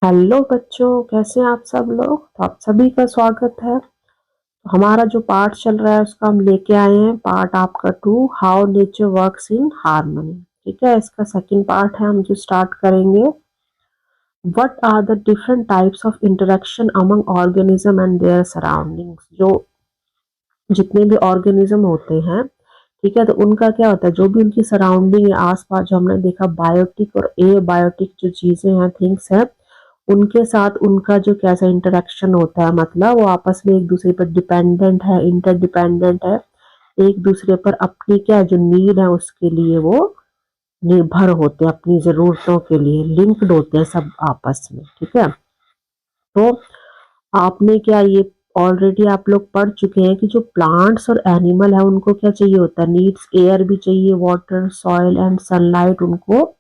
Hello बच्चों, कैसे हैं आप सब लोग। तो आप सभी का स्वागत है। तो हमारा जो पार्ट चल रहा है उसका हम लेके आए हैं पार्ट आपका 2, how nature works in harmony. ठीक है, इसका सेकंड पार्ट है हम जो स्टार्ट करेंगे। What are the different types of interaction among organism and their surroundings. जो जितने भी ऑर्गेनिज्म होते हैं, ठीक है, तो उनका क्या होता है, जो भी उनकी सराउंडिंग है आसपास, जो हमने देखा बायोटिक और एबायोटिक जो चीजें हैं, थिंग्स हैं, उनके साथ उनका जो कैसा इंटरेक्शन होता है, मतलब वो आपस में एक दूसरे पर डिपेंडेंट है, इंटरडिपेंडेंट है, एक दूसरे पर अपनी क्या जो नीड है उसके लिए वो निर्भर होते हैं, अपनी जरूरतों के लिए लिंक्ड होते हैं सब आपस में। ठीक है, तो आपने क्या ये ऑलरेडी आप लोग पढ़ चुके हैं कि जो प्लांट्स और एनिमल है उनको क्या चाहिए होता है, नीड्स एयर भी चाहिए, वाटर, सॉइल एंड सनलाइट, उनको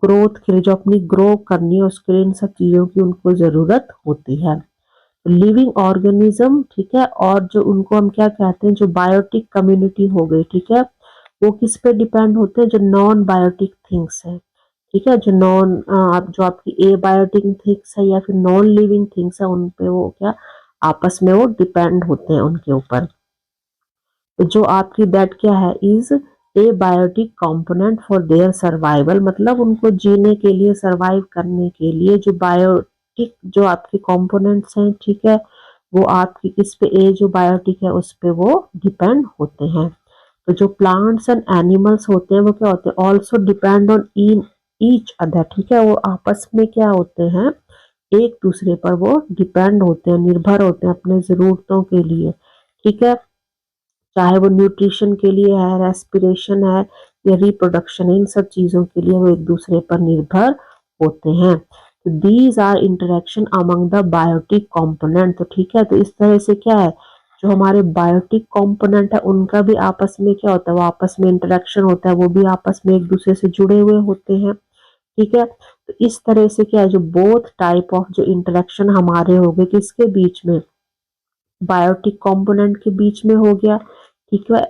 ग्रोथ के लिए, जो अपनी ग्रो करनी है उसके लिए इन सब चीजों की उनको जरूरत होती है। लिविंग ऑर्गेनिज्म, ठीक है, और जो उनको हम क्या कहते हैं, जो बायोटिक कम्युनिटी हो गई, ठीक है, वो किस पे डिपेंड होते हैं, जो नॉन बायोटिक थिंग्स है। ठीक है, जो जो आपकी ए बायोटिक थिंग्स है या फिर नॉन लिविंग थिंग्स है, उन पे वो क्या आपस में वो डिपेंड होते हैं उनके ऊपर। तो जो आपकी दैट क्या है, is abiotic component for their survival, मतलब उनको जीने के लिए, सर्वाइव करने के लिए जो बायोटिक जो आपके कंपोनेंट्स हैं, ठीक है, वो आपकी किस पे, ए जो बायोटिक है उस पे वो डिपेंड होते हैं। तो जो प्लांट्स एंड एनिमल्स होते हैं वो क्या होते हैं, also depend on in each other. ठीक है, वो आपस में क्या होते हैं, एक दूसरे पर वो डिपेंड होते हैं, निर्भर होते हैं अपने जरूरतों के लिए। ठीक है, चाहे वो न्यूट्रिशन के लिए है, रेस्पिरेशन है या रिप्रोडक्शन है, इन सब चीजों के लिए वो एक दूसरे पर निर्भर होते हैं। तो these are interaction among the biotic component. तो ठीक है, तो इस तरह से क्या है, जो हमारे बायोटिक कंपोनेंट है उनका भी आपस में क्या होता है, वो आपस में इंटरेक्शन होता है, वो भी आपस में एक दूसरे से जुड़े हुए होते हैं। ठीक है, तो इस तरह से क्या है, जो बोथ टाइप ऑफ जो इंटरेक्शन हमारे हो गए किसके बीच में, बायोटिक कंपोनेंट के बीच में हो गया। ठीक है,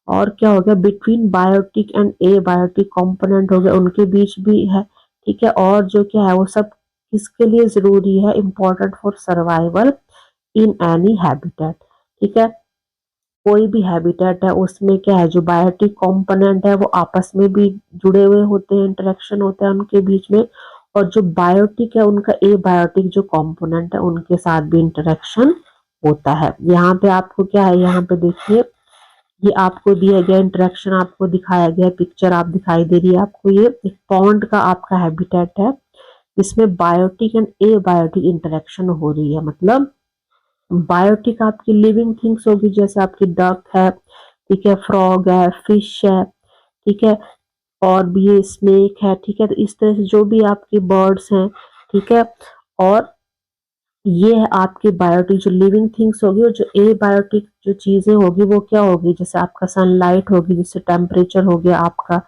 और क्या हो गया, between biotic and abiotic component हो गया, उनके बीच भी है। ठीक है, और जो क्या है वो सब किसके लिए जरूरी है, important for survival in any habitat. ठीक है, कोई भी हैबिटेट है उसमें क्या है, जो बायोटिक कंपोनेंट है वो आपस में भी जुड़े हुए होते हैं, इंटरेक्शन होता है उनके बीच में, और जो बायोटिक है उनका ए बायोटिक जो कंपोनेंट है उनके साथ भी इंटरेक्शन होता है। यहाँ पे आपको क्या है, यहाँ पे देखिए, ये आपको दिया गया इंटरेक्शन, आपको दिखाया गया पिक्चर आप दिखाई दे रही है आपको, ये एक पॉन्ड का आपका हैबिटेट है जिसमें biotic and abiotic interaction हो रही है। मतलब बायोटिक आपकी लिविंग थिंग्स होगी, जैसे आपकी डक है, ठीक है, फ्रॉग है, फिश है, ठीक है, और भी ये स्नेक है। ठीक है, तो इस तरह से जो भी आपकी बर्ड्स हैं, ठीक है, और ये है आपकी बायोटिक जो लिविंग थिंग्स होगी, और जो ए बायोटिक जो चीजें होगी वो क्या होगी, जैसे आपका सनलाइट होगी, जैसे टेम्परेचर हो गया आपका,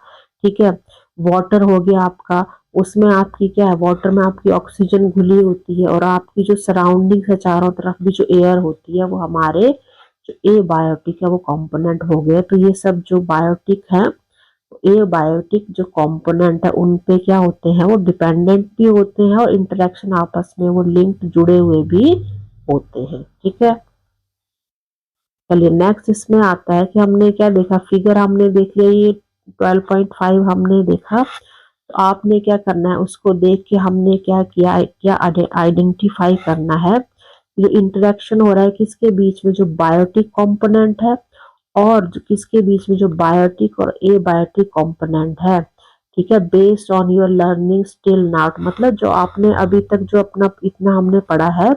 ठीक है, वाटर हो गया आपका, उसमें आपकी क्या है, वाटर में आपकी ऑक्सीजन घुली होती है, और आपकी जो सराउंडिंग है चारों तरफ भी जो एयर होती है वो हमारे जो ए बायोटिक है वो कंपोनेंट हो गए। तो ये सब जो बायोटिक है, ए बायोटिक जो कंपोनेंट है उन पे क्या होते हैं, वो डिपेंडेंट भी होते हैं, और इंटरेक्शन आपस में वो लिंक्ड जुड़े हुए भी होते हैं। ठीक है, चलिए नेक्स्ट इसमें आता है कि हमने क्या देखा, फिगर हमने देख लिया, ये 12.5 हमने देखा। तो आपने क्या करना है, उसको देख के हमने क्या किया, क्या आइडेंटिफाई करना है, ये इंटरेक्शन हो रहा है किसके बीच में, जो बायोटिक कंपोनेंट है और जो किसके बीच में, जो बायोटिक और ए बायोटिक कंपोनेंट है। ठीक है, based on your learning still now, मतलब जो आपने अभी तक जो अपना इतना हमने पढ़ा है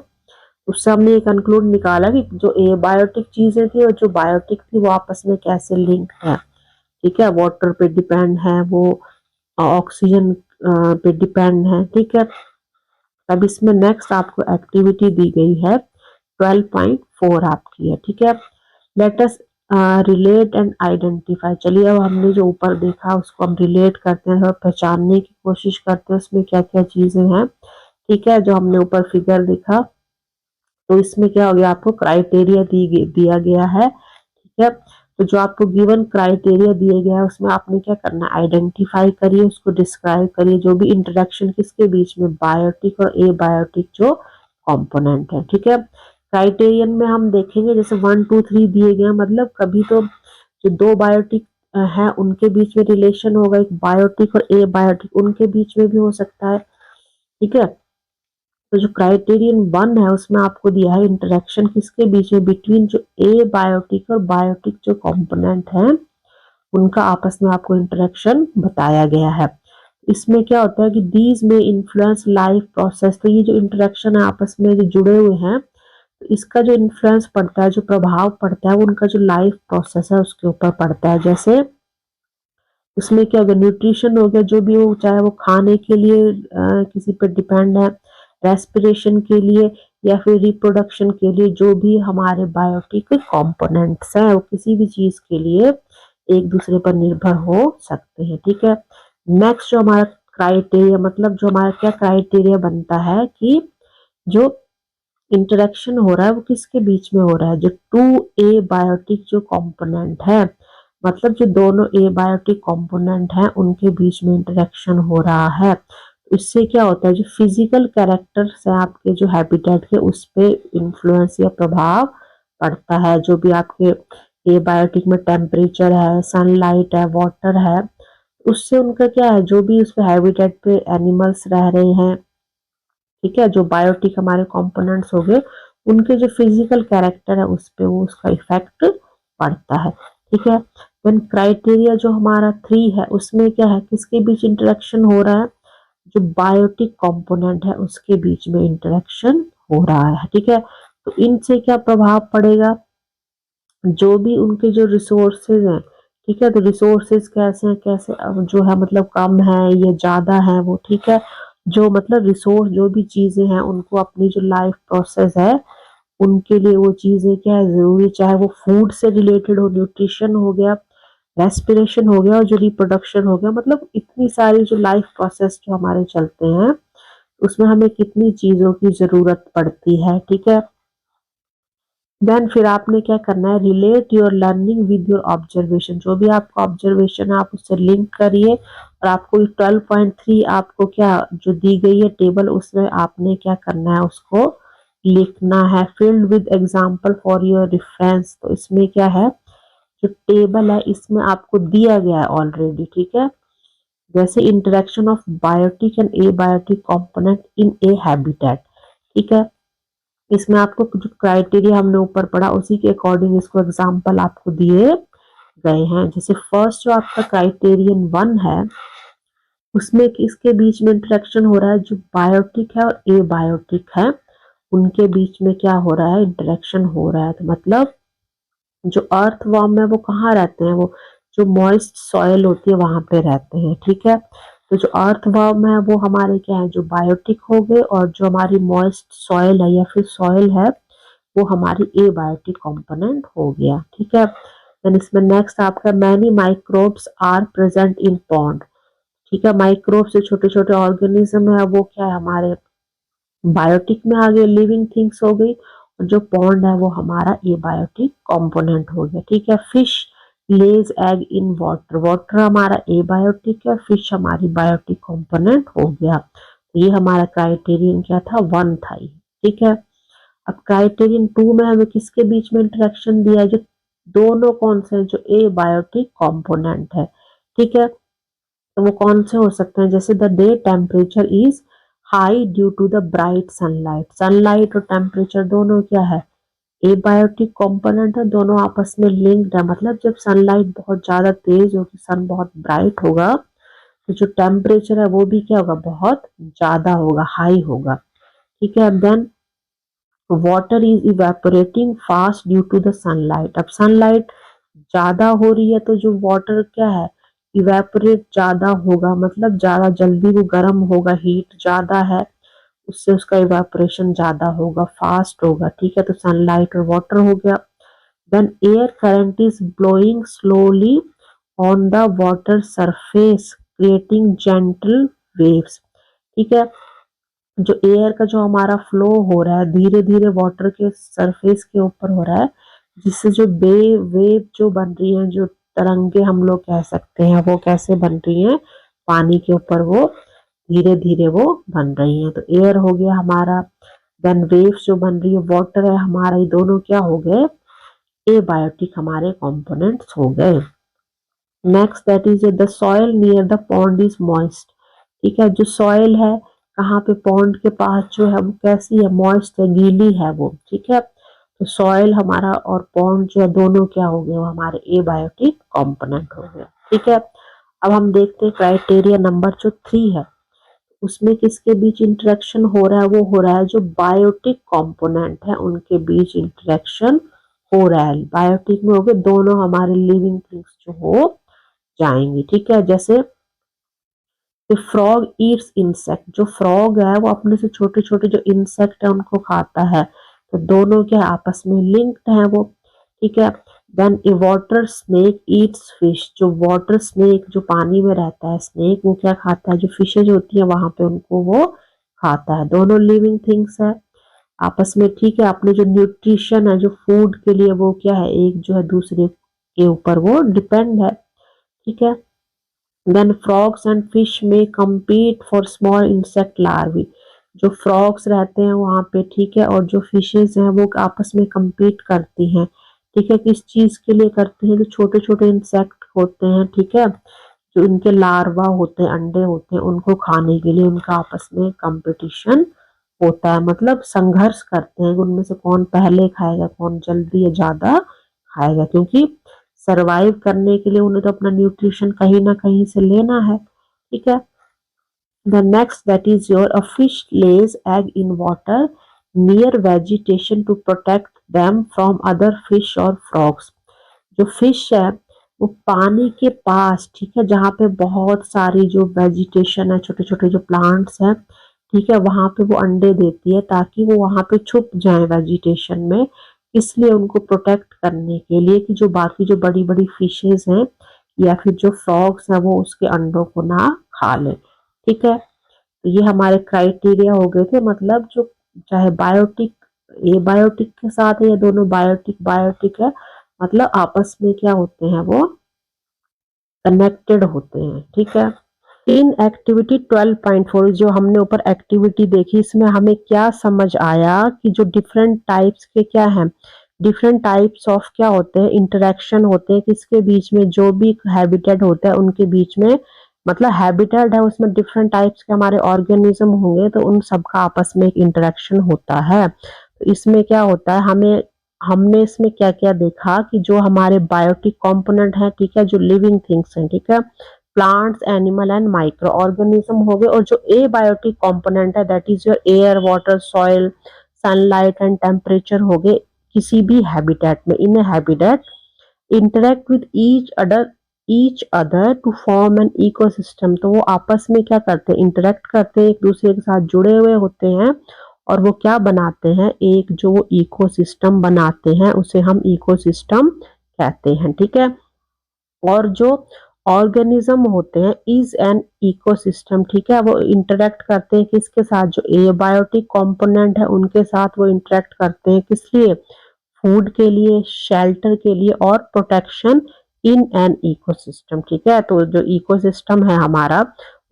उससे हमने ये कंक्लूड निकाला कि जो ए बायोटिक चीजें थी और जो बायोटिक थी वो आपस में कैसे लिंक है। ठीक है, वाटर पे डिपेंड है वो, ऑक्सीजन पे डिपेंड है। ठीक है, अब इसमें नेक्स्ट आपको एक्टिविटी दी गई है 12.4 आपकी है। ठीक है, let us relate and identify. चलिए अब हमने जो ऊपर देखा उसको हम रिलेट करते हैं और पहचानने की कोशिश करते हैं उसमें क्या क्या चीजें हैं। ठीक है, जो हमने ऊपर फिगर देखा, तो इसमें क्या हो गया, आपको क्राइटेरिया दिया गया है। ठीक है, तो जो आपको गिवन क्राइटेरिया दिए गया है उसमें आपने क्या करना है, आइडेंटिफाई करिए, उसको डिस्क्राइब करिए, जो भी इंटरेक्शन किसके बीच में, बायोटिक और एबायोटिक जो कंपोनेंट है। ठीक है, क्राइटेरियन में हम देखेंगे जैसे 1 2 3 दिए गए, मतलब कभी तो जो दो बायोटिक है उनके बीच में रिलेशन होगा, एक बायोटिक और एबायोटिक उनके बीच में भी हो सकता है। ठीक है, तो जो क्राइटेरियन 1 है उसमें आपको दिया है इंटरेक्शन किसके बीच में, बिटवीन जो ए बायोटिक और बायोटिक जो कंपोनेंट है उनका आपस में आपको इंटरेक्शन बताया गया है। इसमें क्या होता है कि दीज में इन्फ्लुएंस लाइफ प्रोसेस, तो ये जो इंटरेक्शन है आपस में जो जुड़े हुए हैं, तो इसका जो इन्फ्लुएंस पड़ता है, जो प्रभाव पड़ता है, वो उनका जो लाइफ प्रोसेस है उसके ऊपर पड़ता है। जैसे उसमें क्या होगा, न्यूट्रिशन हो गया, जो भी हो, चाहे वो खाने के लिए किसी पर डिपेंड है, रेस्पिरेशन के लिए या फिर रिप्रोडक्शन के लिए, जो भी हमारे बायोटिक कंपोनेंट्स हैं वो किसी भी चीज के लिए एक दूसरे पर निर्भर हो सकते हैं। ठीक है, नेक्स्ट जो हमारा क्राइटेरिया, मतलब जो हमारा क्या क्राइटेरिया बनता है कि जो इंटरेक्शन हो रहा है वो किसके बीच में हो रहा है, जो 2 एबायोटिक जो कंपोनेंट है, मतलब जो दोनों एबायोटिक कंपोनेंट हैं उनके बीच में इंटरेक्शन हो रहा है। इससे क्या होता है, जो फिजिकल कैरेक्टर्स है आपके जो हैबिटेट के, उस पे इंफ्लुएंस या प्रभाव पड़ता है। जो भी आपके एबायोटिक में टेम्परेचर है, सनलाइट है, वाटर है, उससे उनका क्या है, जो भी उसके हैबिटेट पे एनिमल्स रह रहे हैं, ठीक है, जो बायोटिक हमारे कंपोनेंट्स हो गए, उनके जो फिजिकल कैरेक्टर है उस पे वो उसका इफेक्ट पड़ता है। ठीक है, देन क्राइटेरिया जो हमारा 3 है उसमें क्या है, किसके बीच इंटरेक्शन हो रहा है, जो बायोटिक कंपोनेंट है उसके बीच में इंटरेक्शन हो रहा है। ठीक है, तो इनसे क्या प्रभाव पड़ेगा, जो भी उनके जो रिसोर्सेज हैं, ठीक है, तो रिसोर्सेज कैसे हैं, कैसे अब जो है मतलब कम है या ज्यादा है वो, ठीक है, जो मतलब रिसोर्स जो भी चीजें हैं उनको अपनी जो लाइफ प्रोसेस है उनके लिए वो चीजें क्या है जरूरी, चाहे वो फूड से रिलेटेड हो, न्यूट्रिशन हो गया, रेस्पिरेशन हो गया और जो रिप्रोडक्शन हो गया, मतलब इतनी सारी जो लाइफ प्रोसेस जो हमारे चलते हैं उसमें हमें कितनी चीजों की जरूरत पड़ती है। ठीक है, देन फिर आपने क्या करना है, relate your learning with your observation, जो भी आपका ऑब्जर्वेशन है आप उससे लिंक करिए, और आपको 12.3 आपको क्या जो दी गई है टेबल, उसमें आपने क्या करना है, उसको लिखना है, filled with example for your reference. तो इसमें क्या है, जो टेबल है इसमें आपको दिया गया है ऑलरेडी। ठीक है, जैसे interaction of biotic and abiotic component in a habitat. ठीक है, इसमें आपको जो क्राइटेरिया हमने ऊपर पढ़ा उसी के अकॉर्डिंग इसको एग्जांपल आपको दिए गए हैं। जैसे फर्स्ट जो आपका क्राइटेरियन 1 है उसमें किसके बीच में इंटरेक्शन हो रहा है, जो बायोटिक है और एबायोटिक है उनके बीच में क्या हो रहा है, इंटरेक्शन हो रहा है। तो मतलब जो अर्थ वॉर्म है वो कहाँ रहते हैं, वो जो मॉइस्ट सॉइल होती है वहां पे रहते हैं। ठीक है, तो जो अर्थ वर्म है वो हमारे क्या है, जो बायोटिक हो गए, और जो हमारी मॉइस्ट सॉइल है या फिर सॉइल है वो हमारी एबायोटिक कंपोनेंट हो गया। ठीक है, देन इसमें नेक्स्ट आपका many microbes are present in pond. ठीक है, माइक्रोब्स जो छोटे छोटे ऑर्गेनिज्म है वो क्या है, हमारे बायोटिक में आ गए, लिविंग थिंग्स हो गई, और जो पॉन्ड है वो हमारा एबायोटिक कंपोनेंट हो गया। ठीक है, fish lays egg in water, water हमारा एबायोटिक है, फिश हमारी बायोटिक कंपोनेंट हो गया। ये हमारा क्राइटेरियन क्या था, 1 था ये। ठीक है, अब क्राइटेरियन 2 में हमें किसके बीच में इंटरेक्शन दिया है, जो दोनों कौन से, जो एबायोटिक कंपोनेंट है। ठीक है, तो वो कौन से हो सकते हैं, जैसे the day temperature is high due to the bright sunlight, sunlight और टेम्परेचर दोनों क्या है, एबायोटिक कंपोनेंट है, दोनों आपस में लिंक्ड है। मतलब जब सनलाइट बहुत ज्यादा तेज होगी, सन बहुत ब्राइट होगा, तो जो टेम्परेचर है वो भी क्या होगा, बहुत ज्यादा होगा, हाई होगा। ठीक है, then water is evaporating fast due to the sunlight, अब सनलाइट ज्यादा हो रही है तो जो वाटर क्या है, इवेपोरेट ज्यादा होगा, मतलब ज्यादा जल्दी वो गर्म होगा, हीट ज्यादा है, उससे उसका इवेपोरेशन ज्यादा होगा, फास्ट होगा। ठीक है, तो सनलाइट और वाटर हो गया। Then air current is blowing slowly on the water surface creating gentle waves. ठीक है, जो एयर का जो हमारा फ्लो हो रहा है धीरे धीरे वाटर के सरफेस के ऊपर हो रहा है, जिससे जो वेव जो बन रही है, जो तरंगे हम लोग कह सकते हैं, वो कैसे बन रही हैं, पानी के ऊपर वो धीरे धीरे वो बन रही हैं। तो एयर हो गया हमारा, देन वेव्स जो बन रही है, वाटर है हमारा, ये दोनों क्या हो गए, एबायोटिक हमारे कंपोनेंट्स हो गए। Next that is the soil near the pond is moist. ठीक है, जो सॉइल है कहाँ पे, पॉन्ड के पास जो है वो कैसी है, मॉइस्ट है, गीली है वो। ठीक है, तो सॉइल हमारा और पॉन्ड जो है दोनों क्या हो गए, वो हमारे एबायोटिक कंपोनेंट हो गए। ठीक है, अब हम देखते हैं क्राइटेरिया नंबर जो 3 है, उसमें किसके बीच इंटरेक्शन हो रहा है, वो हो रहा है जो बायोटिक कंपोनेंट है उनके बीच इंटरेक्शन हो रहा है। बायोटिक में हो गए दोनों हमारे लिविंग थिंग्स जो हो जाएंगी। ठीक है, जैसे फ्रॉग ईट्स इंसेक्ट, जो फ्रॉग है वो अपने से छोटे छोटे जो इंसेक्ट है उनको खाता है, तो दोनों के आपस में लिंक्ड है वो। ठीक है, देन ए वाटर स्नेक ईट्स फिश, जो वाटर स्नेक जो पानी में रहता है स्नेक, वो क्या खाता है, जो फिशेज होती है वहां पे उनको वो खाता है। दोनों लिविंग थिंग्स है आपस में। ठीक है, अपने जो न्यूट्रिशन है, जो फूड के लिए, वो क्या है, एक जो है दूसरे के ऊपर वो डिपेंड है। ठीक है, देन फ्रॉग्स एंड फिश में compete for small insect larvae, जो फ्रॉग्स रहते हैं वहां पे। ठीक है, और जो फिशेज हैं वो आपस में compete करती हैं। ठीक है, किस चीज के लिए करती हैं, जो छोटे छोटे इंसेक्ट होते हैं, ठीक है, जो इनके लार्वा होते हैं, अंडे होते हैं, उनको खाने के लिए उनका आपस में कंपटीशन होता है, मतलब संघर्ष करते हैं उनमें से कौन पहले खाएगा, कौन जल्दी या ज्यादा खाएगा, क्योंकि सरवाइव करने के लिए उन्हें तो अपना न्यूट्रिशन कहीं ना कहीं से लेना है। ठीक है, the next that is your a fish lays egg in water near vegetation to protect them from other fish और फ्रॉग्स, जो फिश है वो पानी के पास, ठीक है, जहाँ पे बहुत सारी जो वेजिटेशन है, छोटे छोटे जो प्लांट्स हैं, ठीक है, वहां पे वो अंडे देती है ताकि वो वहां पे छुप जाए वेजिटेशन में, इसलिए उनको प्रोटेक्ट करने के लिए कि जो बाकी जो बड़ी बड़ी फिशेज हैं या फिर जो फ्रॉग्स हैं वो उसके अंडों को ना खा ले। ठीक है, तो ये हमारे क्राइटेरिया हो गए थे, मतलब जो चाहे बायोटिक, ए बायोटिक के साथ है या दोनों बायोटिक बायोटिक है, मतलब आपस में क्या होते हैं, वो कनेक्टेड होते हैं। ठीक है, इन एक्टिविटी 12.4 जो हमने ऊपर एक्टिविटी देखी, इसमें हमें क्या समझ आया कि जो डिफरेंट टाइप्स के क्या है, डिफरेंट टाइप्स ऑफ क्या होते हैं, इंटरेक्शन होते हैं किसके बीच में, जो भी हैबिटेट होता है उनके बीच में, मतलब हैबिटेट है उसमें डिफरेंट टाइप्स के हमारे ऑर्गेनिज्म होंगे, तो उन सबका आपस में एक इंटरेक्शन होता है। तो इसमें क्या होता है, हमें हमने इसमें क्या क्या देखा कि जो हमारे बायोटिक कंपोनेंट है, ठीक है, जो लिविंग थिंग्स हैं, ठीक है, plants, animal and microorganism हो गए, और जो एबायोटिक कंपोनेंट है that is your air, water, soil, sunlight and temperature हो गए, किसी भी हैबिटेट में, in habitat interact with each other to form an ecosystem, तो वो आपस में क्या करते हैं, इंटरेक्ट करते हैं, एक दूसरे के साथ जुड़े हुए होते हैं, और वो क्या बनाते हैं, एक जो इकोसिस्टम बनाते हैं उसे हम इकोसिस्टम कहते हैं। ठीक है, और जो ऑर्गेनिज्म होते हैं इज एन इकोसिस्टम, ठीक है, वो इंटरेक्ट करते हैं किसके साथ, जो एबायोटिक कंपोनेंट है उनके साथ वो इंटरेक्ट करते हैं, किस लिए, फूड के लिए, शेल्टर के लिए और प्रोटेक्शन इन एन इकोसिस्टम। ठीक है, तो जो इकोसिस्टम है हमारा,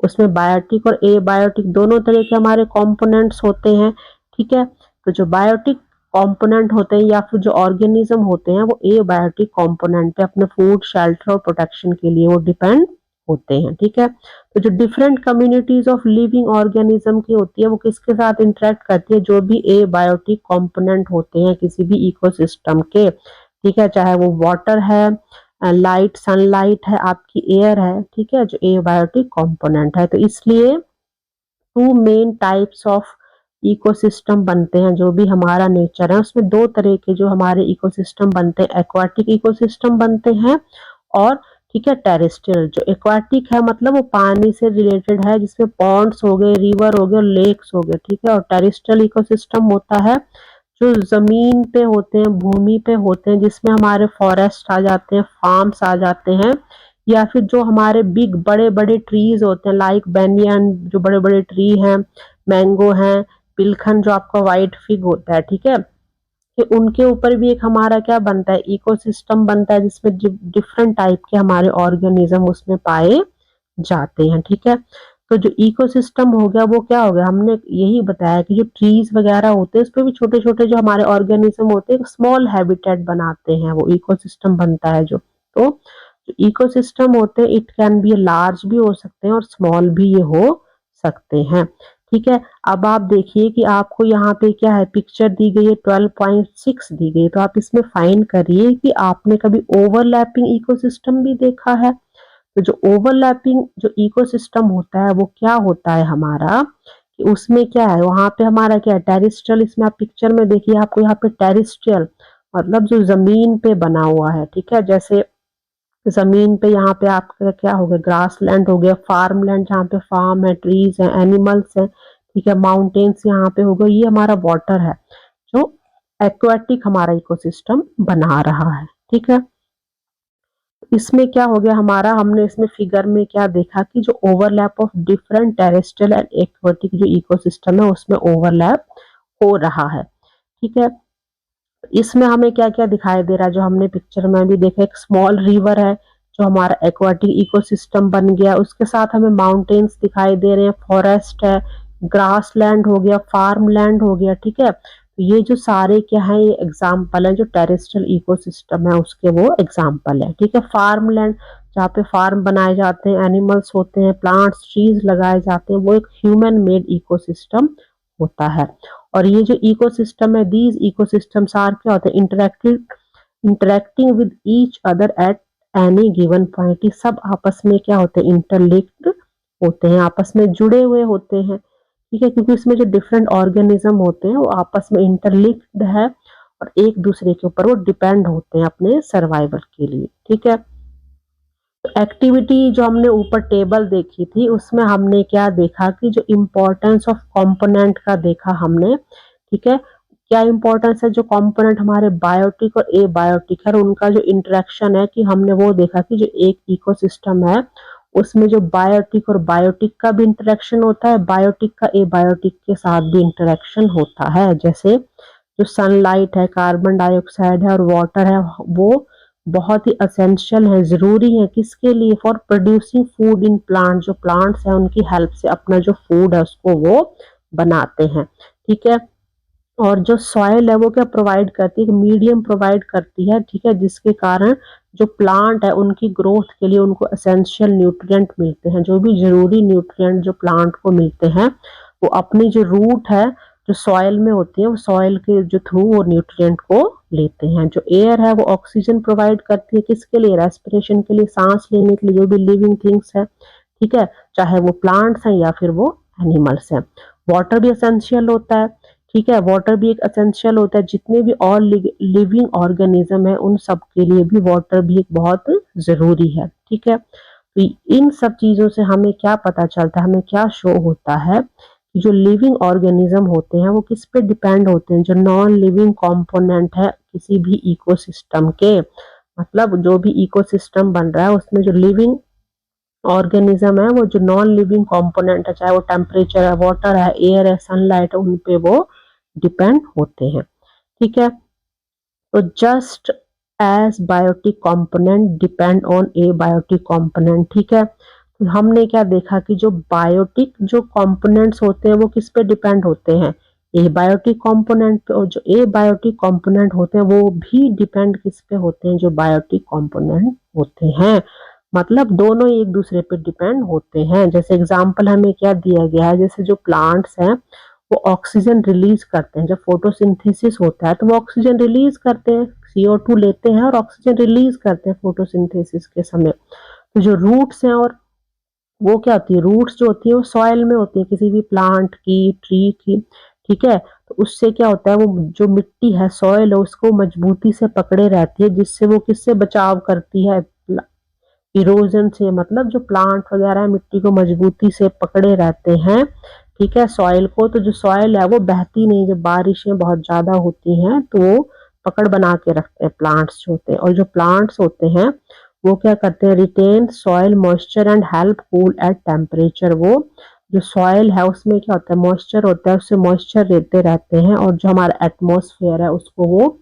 उसमें बायोटिक और एबायोटिक दोनों तरह के हमारे कंपोनेंट्स होते हैं। ठीक है, तो जो बायोटिक कंपोनेंट होते हैं या फिर जो ऑर्गेनिज्म होते हैं वो एबायोटिक कंपोनेंट पे अपने फूड, शेल्टर और प्रोटेक्शन के लिए वो डिपेंड होते हैं। ठीक है, तो जो different communities of living organism की होती है वो किसके साथ इंटरेक्ट करती है, जो भी एबायोटिक कंपोनेंट होते हैं किसी भी इकोसिस्टम के। ठीक है, चाहे वो वाटर है, लाइट, सनलाइट है, आपकी एयर है, ठीक है, जो एबायोटिक कंपोनेंट है। तो इसलिए two main types of ecosystem बनते हैं, जो भी हमारा नेचर है उसमें दो तरह के जो हमारे इकोसिस्टम बनते हैं, एक्वाटिक इकोसिस्टम बनते हैं और, ठीक है, टेरेस्ट्रियल। जो एक्वाटिक है मतलब वो पानी से रिलेटेड है, जिसमें पॉन्ड्स हो गए, रिवर हो गए, लेक्स हो गए। ठीक है, और टेरेस्ट्रियल इकोसिस्टम होता है जो जमीन पे होते हैं, भूमि पे होते हैं, जिसमें हमारे फॉरेस्ट आ जाते हैं, फार्म्स आ जाते हैं, या फिर जो हमारे बिग बड़े बड़े ट्रीज होते हैं लाइक बेनियन, जो बड़े बड़े ट्री हैं, मैंगो हैं, पिलखन जो आपका व्हाइट फिग होता है, ठीक है, कि उनके ऊपर भी एक हमारा क्या बनता है, इकोसिस्टम बनता है, जिसमें डिफरेंट टाइप के हमारे ऑर्गेनिज्म उसमें पाए जाते हैं। ठीक है, तो जो इकोसिस्टम हो गया वो क्या हो गया, हमने यही बताया कि जो ट्रीज वगैरह होते हैं उस पे भी छोटे छोटे जो हमारे ऑर्गेनिज्म होते हैं स्मॉल हैबिटेट बनाते हैं, वो इकोसिस्टम बनता है। तो जो इकोसिस्टम होते हैं इट कैन बी लार्ज भी हो सकते हैं और स्मॉल भी ये हो सकते हैं। ठीक है, अब आप देखिए कि आपको यहाँ पे क्या है, पिक्चर दी गई है 12.6 दी गई, तो आप इसमें फाइंड करिए कि आपने कभी ओवरलैपिंग इकोसिस्टम भी देखा है। तो जो ओवरलैपिंग जो इकोसिस्टम होता है वो क्या होता है हमारा, कि उसमें क्या है, वहां पे हमारा क्या है, टेरिस्ट्रियल, इसमें आप पिक्चर में देखिए आपको यहाँ पे टेरिस्ट्रियल मतलब जो जमीन पे बना हुआ है। ठीक है, जैसे जमीन पे यहाँ पे आपका क्या हो गया, ग्रास लैंड हो गया, फार्म लैंड जहाँ पे फार्म है, ट्रीज है, एनिमल्स है। ठीक है, माउंटेन्स यहाँ पे हो गए, ये हमारा वाटर है जो एक्वाटिक हमारा इकोसिस्टम बना रहा है। ठीक है, इसमें क्या हो गया हमारा, हमने इसमें फिगर में क्या देखा कि जो overlap of different terrestrial and aquatic जो इकोसिस्टम है उसमें ओवरलैप हो रहा है। ठीक है, इसमें हमें क्या क्या दिखाई दे रहा है, जो हमने पिक्चर में भी देखा, एक स्मॉल रिवर है जो हमारा एक्वाटिक इकोसिस्टम बन गया, उसके साथ हमें माउंटेन्स दिखाई दे रहे हैं, फॉरेस्ट है, ग्रास लैंड हो गया, फार्म लैंड हो गया। ठीक है, तो ये जो सारे क्या है, ये एग्जाम्पल है जो टेरेस्ट्रियल इकोसिस्टम है उसके, वो एग्जाम्पल है। ठीक है, फार्म लैंड जहाँ पे फार्म बनाए जाते हैं, एनिमल्स होते हैं, प्लांट्स ट्रीज लगाए जाते हैं, वो एक ह्यूमन मेड इकोसिस्टम होता है। और ये जो इकोसिस्टम है, दीज इकोसिस्टम्स आर क्या होते हैं, interacting with each other at any given point. ये सब आपस में क्या होते हैं, इंटरलिंक्ड होते हैं, आपस में जुड़े हुए होते हैं। ठीक है, क्योंकि इसमें जो डिफरेंट ऑर्गेनिज्म होते हैं वो आपस में इंटरलिंक्ड है और एक दूसरे के ऊपर वो डिपेंड होते हैं अपने सर्वाइवल के लिए। ठीक है, एक्टिविटी जो हमने ऊपर टेबल देखी थी उसमें हमने क्या देखा कि जो इम्पोर्टेंस ऑफ कंपोनेंट का देखा हमने। ठीक है, क्या इम्पोर्टेंस है, जो कंपोनेंट हमारे बायोटिक और ए बायोटिक है उनका जो इंटरेक्शन है, कि हमने वो देखा कि जो एक इकोसिस्टम है उसमें जो बायोटिक और बायोटिक का भी इंटरेक्शन होता है, बायोटिक का ए बायोटिक के साथ भी इंटरेक्शन होता है। जैसे जो सनलाइट है, कार्बन डाइऑक्साइड है और वाटर है, वो बहुत ही असेंशियल है, जरूरी है किसके लिए, for producing food in plant, जो प्लांट्स है उनकी हेल्प से अपना जो फूड है उसको वो बनाते हैं। ठीक है, और जो सॉइल है वो क्या प्रोवाइड करती है, मीडियम प्रोवाइड करती है। ठीक है, जिसके कारण जो प्लांट है उनकी ग्रोथ के लिए उनको एसेंशियल न्यूट्रिएंट मिलते हैं, जो भी जरूरी न्यूट्रिएंट जो प्लांट को मिलते हैं वो अपनी जो रूट है जो सॉइल में होती है वो सॉइल के जो थ्रू वो न्यूट्रिएंट को लेते हैं। जो एयर है वो ऑक्सीजन प्रोवाइड करती है, किसके लिए, रेस्पिरेशन के लिए, सांस लेने के लिए, जो भी लिविंग थिंग्स है। ठीक है, चाहे वो प्लांट्स हैं या फिर वो एनिमल्स हैं। वाटर भी एसेंशियल होता है। ठीक है, वाटर भी एक एसेंशियल होता है, जितने भी और लिविंग ऑर्गेनिज्म है उन सब के लिए भी वाटर भी एक बहुत जरूरी है। ठीक है, तो इन सब चीजों से हमें क्या पता चलता है, हमें क्या शो होता है कि जो लिविंग ऑर्गेनिज्म होते हैं वो किस पे डिपेंड होते हैं, जो नॉन लिविंग कंपोनेंट है किसी भी इकोसिस्टम के, मतलब जो भी इकोसिस्टम बन रहा है उसमें जो लिविंग ऑर्गेनिज्म है वो जो नॉन लिविंग कंपोनेंट है, चाहे वो टेम्परेचर है, वाटर है, एयर है, सनलाइट है, उन पे वो डिपेंड होते हैं। ठीक है, तो just as biotic component depend on abiotic component. ठीक है, तो हमने क्या देखा कि जो बायोटिक जो कंपोनेंट्स होते हैं वो किस पे डिपेंड होते हैं, ए बायोटिक कंपोनेंट पे, और जो ए बायोटिक कंपोनेंट होते हैं वो भी डिपेंड किस पे होते हैं, जो बायोटिक कंपोनेंट होते हैं। मतलब दोनों एक दूसरे पे डिपेंड होते हैं। जैसे एग्जांपल हमें क्या दिया गया है, जैसे जो प्लांट्स हैं वो ऑक्सीजन रिलीज करते हैं, जब फोटोसिंथेसिस होता है तो वो ऑक्सीजन रिलीज करते हैं, CO2 लेते हैं और ऑक्सीजन रिलीज करते हैं फोटोसिंथेसिस के समय। तो जो रूट्स हैं, और वो क्या होती है, रूट्स जो होती है वो सॉइल में होती है किसी भी प्लांट की, ट्री की। ठीक है, तो उससे क्या होता है, वो जो मिट्टी है, सॉइल है, उसको मजबूती से पकड़े रहती है, जिससे वो किससे बचाव करती है, इरोजन से, मतलब जो प्लांट वगैरह मिट्टी को मजबूती से पकड़े रहते हैं। ठीक है, सॉइल को, तो जो सॉइल है वो बहती नहीं, जब बारिशें बहुत ज्यादा होती हैं तो वो पकड़ बना के रखते हैं प्लांट्स जो होते हैं। और जो प्लांट्स होते हैं वो क्या करते हैं, retain soil moisture and help cool at temperature, वो जो सॉइल है उसमें क्या होता है, मॉइस्चर होता है, उससे मॉइस्चर लेते रहते हैं, और जो हमारा एटमॉस्फेयर है उसको वो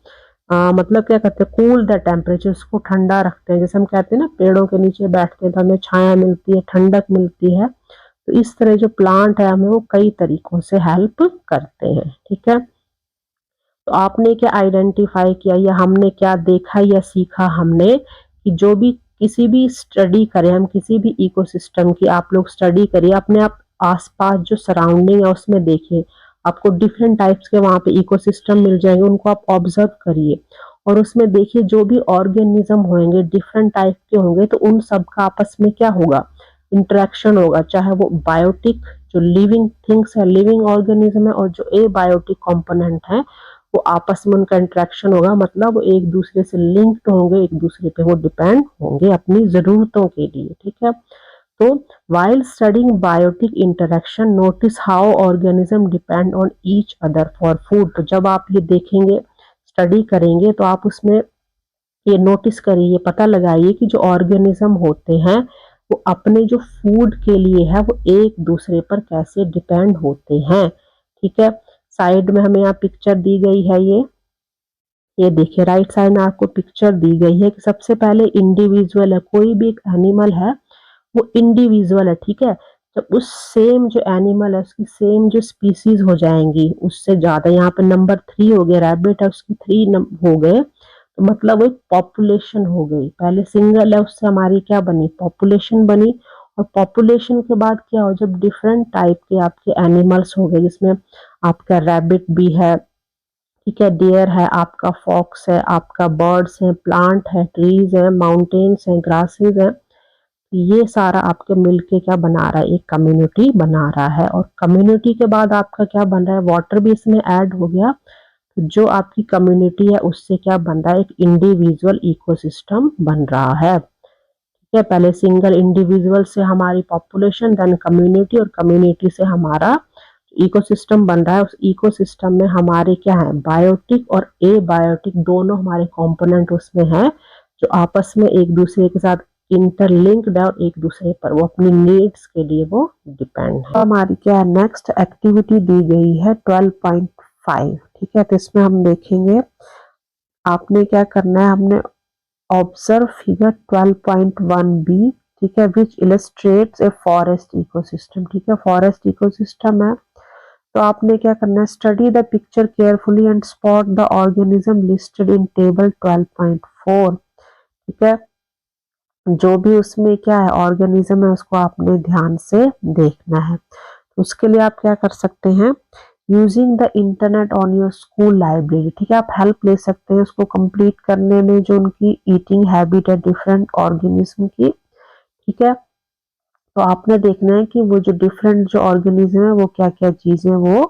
मतलब क्या करते हैं, कूल द टेम्परेचर, उसको ठंडा रखते हैं। जैसे हम कहते हैं ना पेड़ों के नीचे बैठते हैं तो हमें छाया मिलती है, ठंडक मिलती है, तो इस तरह जो प्लांट है हमें वो कई तरीकों से हेल्प करते हैं। ठीक है, तो आपने क्या आइडेंटिफाई किया या हमने क्या देखा या सीखा हमने, कि जो भी किसी भी स्टडी करें हम, किसी भी इकोसिस्टम की आप लोग स्टडी करिए, अपने आप आसपास जो सराउंडिंग है उसमें देखिए, आपको डिफरेंट टाइप्स के वहां पे इकोसिस्टम मिल जाएंगे, उनको आप ऑब्जर्व करिए और उसमें देखिए जो भी ऑर्गेनिज्म होंगे डिफरेंट टाइप के होंगे, तो उन सब का आपस में क्या होगा, इंटरेक्शन होगा, चाहे वो बायोटिक जो लिविंग थिंग्स है, लिविंग ऑर्गेनिज्म है, और जो ए बायोटिक कॉम्पोनेंट है वो आपस में उनका इंटरेक्शन होगा, मतलब वो एक दूसरे से लिंक्ड होंगे, एक दूसरे पे वो डिपेंड होंगे अपनी जरूरतों के लिए। ठीक है, तो while studying biotic interaction notice how organism depend on each other for food। तो जब आप ये देखेंगे स्टडी करेंगे तो आप उसमें ये नोटिस करिए, पता लगाइए कि जो ऑर्गेनिज्म होते हैं वो अपने जो फूड के लिए है वो एक दूसरे पर कैसे डिपेंड होते हैं। ठीक है, साइड में हमें यहाँ पिक्चर दी गई है, ये देखिए राइट साइड में आपको पिक्चर दी गई है कि सबसे पहले इंडिविजुअल है, कोई भी एक एनिमल है वो इंडिविजुअल है। ठीक है, जब उस सेम जो एनिमल है उसकी सेम जो स्पीसीज हो जाएंगी, उससे ज्यादा, यहाँ पे नंबर 3 हो गया, रैबिट है उसकी 3 हो गए, तो मतलब एक पॉपुलेशन हो गई। पहले सिंगल है उससे हमारी क्या बनी, पॉपुलेशन बनी, और पॉपुलेशन के बाद क्या हो, जब डिफरेंट टाइप के आपके एनिमल्स हो गए, जिसमें आपका रैबिट भी है, ठीक है, डियर है, आपका फॉक्स है, आपका बर्ड्स है, प्लांट है, ट्रीज है, माउंटेन्स है, ग्रासेस है, ये सारा आपके मिलके क्या बना रहा है, एक कम्युनिटी बना रहा है। और कम्युनिटी के बाद आपका क्या बन रहा है, वाटर भी इसमें ऐड हो गया, तो जो आपकी कम्युनिटी है उससे क्या बन रहा है, एक इंडिविजुअल इकोसिस्टम बन रहा है। ठीक है, पहले सिंगल इंडिविजुअल से हमारी पॉपुलेशन, देन कम्युनिटी, और कम्युनिटी से हमारा इकोसिस्टम बन रहा है। उस इकोसिस्टम में हमारे क्या है, बायोटिक और ए बायोटिक दोनों हमारे कंपोनेंट उसमें हैं, जो आपस में एक दूसरे के साथ इंटरलिंक्ड है, और एक दूसरे पर वो अपनी नीड्स के लिए वो डिपेंड है। तो हमारी क्या है, नेक्स्ट एक्टिविटी दी गई है 12.5। ठीक है, तो इसमें हम देखेंगे आपने क्या करना है, हमने ऑब्जर्व फिगर 12.1b, ठीक है, विच इलस्ट्रेट्स ए फॉरेस्ट इकोसिस्टम। ठीक है, फॉरेस्ट इकोसिस्टम है, तो आपने क्या करना है, study the picture carefully and spot the organism listed in table 12.4। ठीक है, जो भी उसमें क्या है ऑर्गेनिज्म है उसको आपने ध्यान से देखना है। उसके लिए आप क्या कर सकते हैं, using the internet on your school library. ठीक है, आप हेल्प ले सकते हैं उसको कंप्लीट करने में, जो उनकी ईटिंग हैबिट है डिफरेंट ऑर्गेनिज्म की। ठीक है, तो आपने देखना है कि वो जो डिफरेंट जो ऑर्गेनिज्म है वो क्या क्या चीजें वो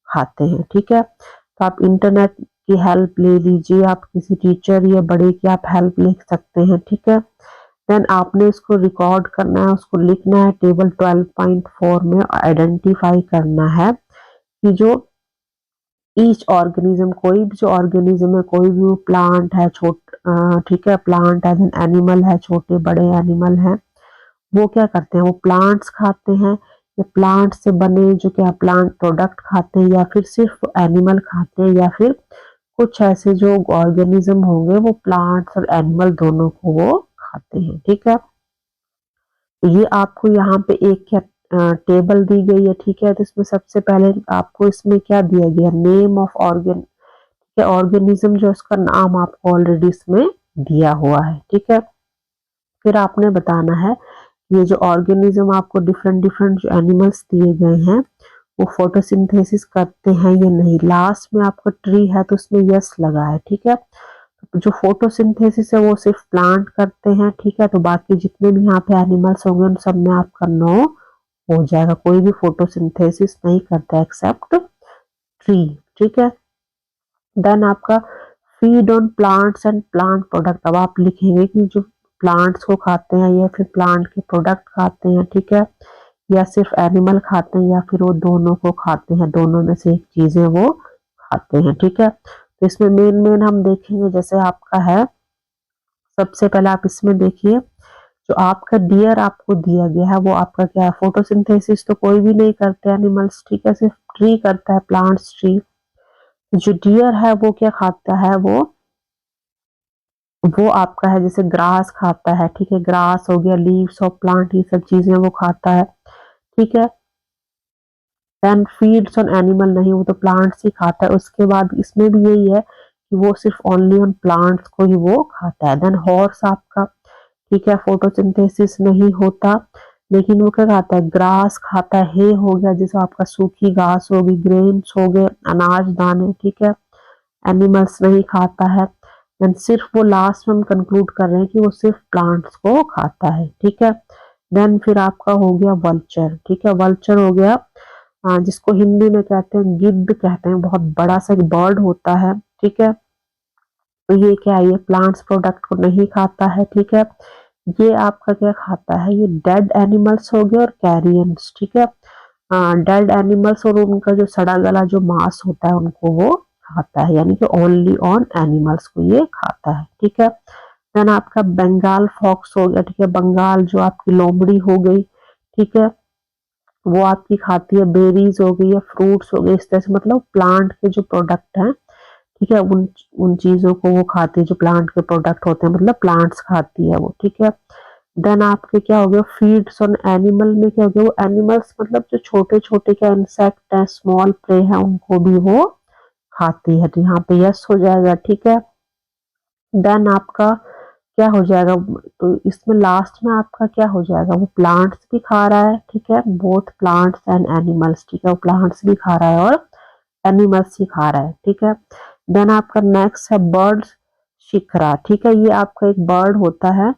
खाते हैं। ठीक है, तो आप इंटरनेट की हेल्प ले लीजिए, आप किसी टीचर या बड़े की आप हेल्प ले सकते हैं। ठीक है, देन आपने इसको रिकॉर्ड करना है, उसको लिखना है टेबल 12.4 में, आइडेंटिफाई करना है कि जो ईच ऑर्गेनिज्म, कोई भी जो ऑर्गेनिज्म है, कोई भी प्लांट है, ठीक है, प्लांट है, देन एनिमल है, छोटे बड़े एनिमल है, वो क्या करते हैं, वो प्लांट्स खाते हैं, या प्लांट से बने जो क्या प्लांट प्रोडक्ट खाते हैं, या फिर सिर्फ एनिमल खाते हैं, या फिर कुछ ऐसे जो ऑर्गेनिज्म होंगे वो प्लांट्स और एनिमल दोनों को वो खाते हैं। ठीक है, ये आपको यहाँ पे एक क्या टेबल दी गई है। ठीक है, तो इसमें सबसे पहले आपको इसमें क्या दिया गया, नेम ऑफ ऑर्गेनिज्म, जो उसका नाम आपको ऑलरेडी इसमें दिया हुआ है। ठीक है, फिर आपने बताना है ये जो ऑर्गेनिज्म आपको डिफरेंट डिफरेंट जो एनिमल्स दिए गए हैं वो फोटोसिंथेसिस करते हैं या नहीं। लास्ट में आपका ट्री है तो उसमें यस लगा है। ठीक है, जो फोटोसिंथेसिस है वो सिर्फ प्लांट करते हैं। ठीक है, तो बाकी जितने भी यहाँ पे एनिमल्स होंगे उन सब में आपका नो हो जाएगा, कोई भी फोटोसिंथेसिस नहीं करता एक्सेप्ट ट्री। ठीक है, देन आपका feed on plants and plant product, अब आप लिखेंगे कि जो प्लांट्स को खाते हैं या फिर प्लांट के प्रोडक्ट खाते हैं। ठीक है, या सिर्फ एनिमल खाते हैं या फिर वो दोनों को खाते हैं, दोनों में से एक चीजें वो खाते हैं। ठीक है, तो इसमें मेन मेन हम देखेंगे, जैसे आपका है सबसे पहले आप इसमें देखिए जो आपका डियर आपको दिया गया है वो आपका क्या है, फोटोसिंथेसिस तो कोई भी नहीं करते एनिमल्स, ठीक है, सिर्फ ट्री करता है, प्लांट्स ट्री। जो डियर है वो क्या खाता है, वो आपका है जैसे ग्रास खाता है, ठीक है, ग्रास हो गया, लीव्स ऑफ प्लांट, ये सब चीजें वो खाता है, ठीक है। देन फीड्स ऑन एनिमल नहीं, वो तो प्लांट्स ही खाता है। उसके बाद इसमें भी यही है कि वो सिर्फ ओनली ऑन प्लांट्स को ही वो खाता है। देन हॉर्स आपका, ठीक है, फोटोसिंथेसिस नहीं होता, लेकिन वो क्या खाता है, ग्रास खाता है, हे हो गया जैसे आपका सूखी घास होगी, ग्रेन्स हो गए, अनाज दाने, ठीक है, एनिमल्स नहीं खाता है। देन सिर्फ वो लास्ट में हम कंक्लूड कर रहे हैं कि वो सिर्फ प्लांट्स को खाता है, ठीक है। देन फिर आपका हो गया वल्चर, ठीक है, वल्चर हो गया जिसको हिंदी में कहते हैं गिद्ध कहते हैं, बहुत बड़ा सा एक बर्ड होता है, ठीक है। तो ये क्या है, ये प्लांट्स प्रोडक्ट को नहीं खाता है, ठीक है। ये आपका क्या खाता है, ये डेड एनिमल्स हो गए और कैरियंस, ठीक है। डेड एनिमल्स और उनका जो सड़ा गला जो मांस होता है उनको वो खाता है, यानी कि ओनली ऑन एनिमल्स को ये खाता है, ठीक है। देन आपका बंगाल फॉक्स हो गया, ठीक है, बंगाल जो आपकी लोमड़ी हो गई, ठीक है, वो आपकी खाती है, बेरीज हो गई या फ्रूट्स हो गए, इस तरह से मतलब प्लांट के जो प्रोडक्ट हैं, ठीक है, उन उन चीजों को वो खाती है जो प्लांट के प्रोडक्ट होते हैं, मतलब प्लांट्स खाती है वो, ठीक है। देन आपके क्या हो गया, फीड्स ऑन एनिमल में क्या हो गया, वो एनिमल्स मतलब जो छोटे छोटे क्या इंसेक्ट है, स्मॉल प्रे है, उनको भी वो खाती है, तो यहाँ पे यस हो जाएगा, ठीक है। देन आपका क्या हो जाएगा, तो इसमें लास्ट में आपका क्या हो जाएगा, वो प्लांट्स भी खा रहा है, ठीक है, बोथ प्लांट्स एंड एनिमल्स, ठीक है, वो प्लांट्स भी खा रहा है और एनिमल्स ही खा रहा है, ठीक है। देन आपका नेक्स्ट है बर्ड शिखरा, ठीक है, ये आपका एक बर्ड होता है,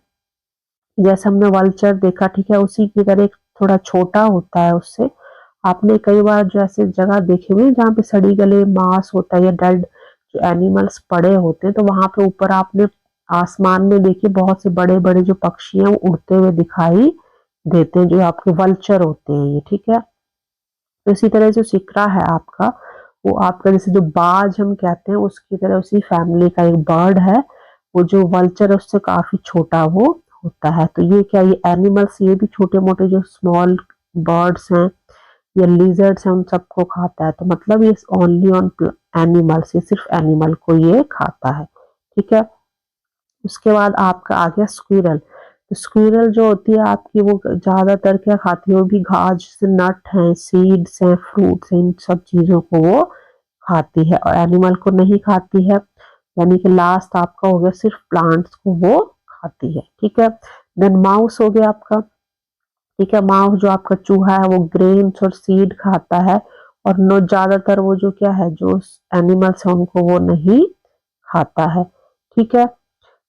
जैसे हमने वल्चर देखा, ठीक है, उसी की तरह एक थोड़ा छोटा होता है उससे। आपने कई बार जो ऐसे जगह देखे हुए जहाँ पे सड़ी गले मांस होता है या डेड जो एनिमल्स पड़े होते हैं, तो वहां पे ऊपर आपने आसमान में देखिए बहुत से बड़े बड़े जो पक्षी हैं वो उड़ते हुए दिखाई देते हैं, जो आपके वल्चर होते हैं ये, ठीक है। तो इसी तरह जो शिकरा है आपका, वो आपका जैसे जो बाज हम कहते हैं उसकी तरह उसी फैमिली का एक बर्ड है। वो जो वल्चर है उससे काफी छोटा वो होता है। तो ये क्या, ये एनिमल्स, ये भी छोटे मोटे जो स्मॉल बर्ड्स हैं या लिजर्ड्स हैं उन सबको खाता है। तो मतलब ये ओनली ऑन एनिमल्स, ये सिर्फ एनिमल को ये खाता है, ठीक है। उसके बाद आपका आ गया स्क्विरल। तो स्क्विरल जो होती है आपकी, वो ज्यादातर क्या खाती है, वो भी घास जैसे नट है, सीड्स हैं, फ्रूट्स हैं, इन सब चीजों को वो खाती है और एनिमल को नहीं खाती है। यानी कि लास्ट आपका हो गया सिर्फ प्लांट्स को वो खाती है, ठीक है। देन माउस हो गया आपका, ठीक है, माउस जो आपका चूहा है वो ग्रेन्स और सीड खाता है और नो ज्यादातर वो जो क्या है, जो एनिमल्स है उनको वो नहीं खाता है, ठीक है।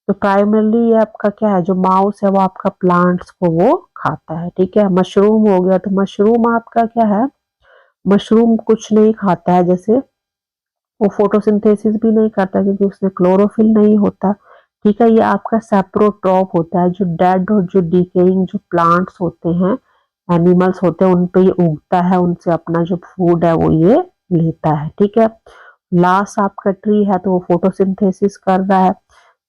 तो प्राइमरली ये आपका क्या है, जो माउस है वो आपका प्लांट्स को वो खाता है, ठीक है। मशरूम हो गया, तो मशरूम आपका क्या है, मशरूम कुछ नहीं खाता है, जैसे वो फोटोसिंथेसिस भी नहीं करता क्योंकि उसमें क्लोरोफिल नहीं होता, ठीक है। ये आपका सेप्रोट्रॉप होता है, जो डेड और जो डिकेइंग जो प्लांट्स होते हैं, एनिमल्स होते हैं, उन पे ये उगता है, उनसे अपना जो फूड है वो ये लेता है, ठीक है। लास्ट आपका ट्री है तो वो फोटोसिंथेसिस कर रहा है,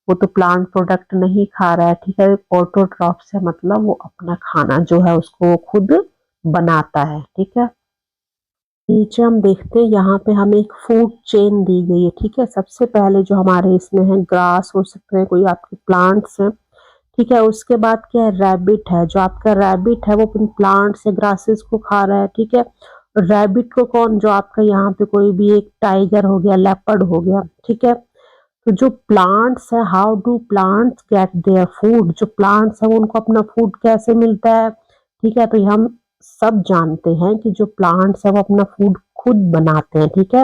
वो तो प्लांट प्रोडक्ट नहीं खा रहा है, ठीक है। ऑटोट्रॉप्स है, मतलब वो अपना खाना जो है उसको वो खुद बनाता है, ठीक है। नीचे हम देखते हैं, यहाँ पे हमें एक फूड चेन दी गई है, ठीक है। सबसे पहले जो हमारे इसमें है ग्रास हो सकते हैं, कोई आपके प्लांट्स हैं, ठीक है। उसके बाद क्या है, रैबिट है, जो आपका रैबिट है वो अपने प्लांट्स या ग्रासेस को खा रहा है, ठीक है। रैबिट को कौन, जो आपका यहाँ पे कोई भी एक टाइगर हो गया, लेपर्ड हो गया, ठीक है। तो जो प्लांट्स है, how do plants get their food, जो प्लांट्स है वो उनको अपना फूड कैसे मिलता है, ठीक है। तो ये हम सब जानते हैं कि जो प्लांट्स है वो अपना फूड खुद बनाते हैं, ठीक है।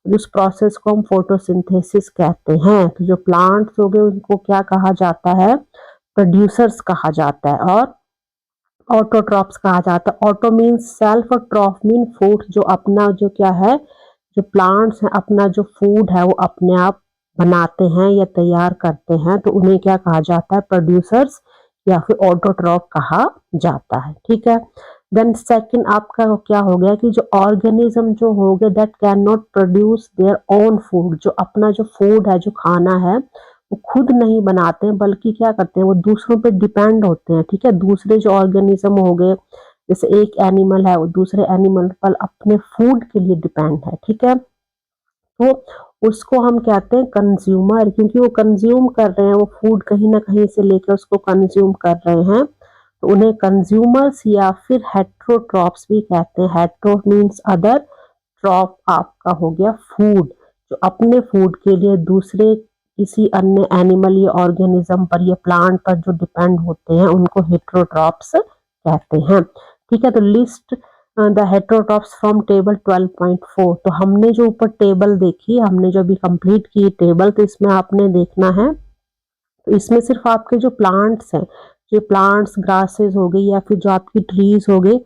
उस प्रोसेस को हम फोटोसिंथेसिस कहते हैं। तो जो प्लांट्स हो गए उनको क्या कहा जाता है, प्रोड्यूसर्स कहा जाता है और ऑटोट्रॉप्स कहा जाता है। ऑटो मीन्स सेल्फ और ट्रॉफ मीन फूड, जो अपना जो क्या है, जो प्लांट्स हैं अपना जो फूड है वो अपने आप बनाते हैं या तैयार करते हैं, तो उन्हें क्या कहा जाता है, प्रोड्यूसर्स या फिर ऑटोट्रॉप कहा जाता है, ठीक है। देन सेकंड आपका क्या हो गया कि जो ऑर्गेनिज्म जो हो गए that can not produce their own food, जो अपना जो फूड है, जो खाना है वो खुद नहीं बनाते हैं बल्कि क्या करते हैं, वो दूसरों पे डिपेंड होते हैं। ठीक है, दूसरे जो ऑर्गेनिज्म हो गए, जैसे एक एनिमल है वो दूसरे एनिमल पर अपने फूड के लिए डिपेंड है। ठीक है, तो उसको हम कहते हैं कंज्यूमर, क्योंकि वो कंज्यूम कर रहे हैं, वो फूड कहीं ना कहीं से लेकर उसको कंज्यूम कर रहे हैं, तो उन्हें कंज्यूमर्स या फिर हेट्रोट्रॉप्स भी कहते हैं। हेट्रो मीन्स अदर, ट्रॉप आपका हो गया फूड, जो अपने फूड के लिए दूसरे किसी अन्य एनिमल या ऑर्गेनिज्म पर या प्लांट पर जो डिपेंड होते हैं उनको हेट्रोट्रॉप्स कहते हैं। ठीक है, तो list the heterotrophs from table 12.4। तो हमने जो ऊपर टेबल देखी, हमने जो अभी कंप्लीट की टेबल, तो इसमें आपने देखना है, तो इसमें सिर्फ आपके जो प्लांट्स हैं, जो प्लांट्स ग्रासेस हो गई या फिर जो आपकी ट्रीज हो गई,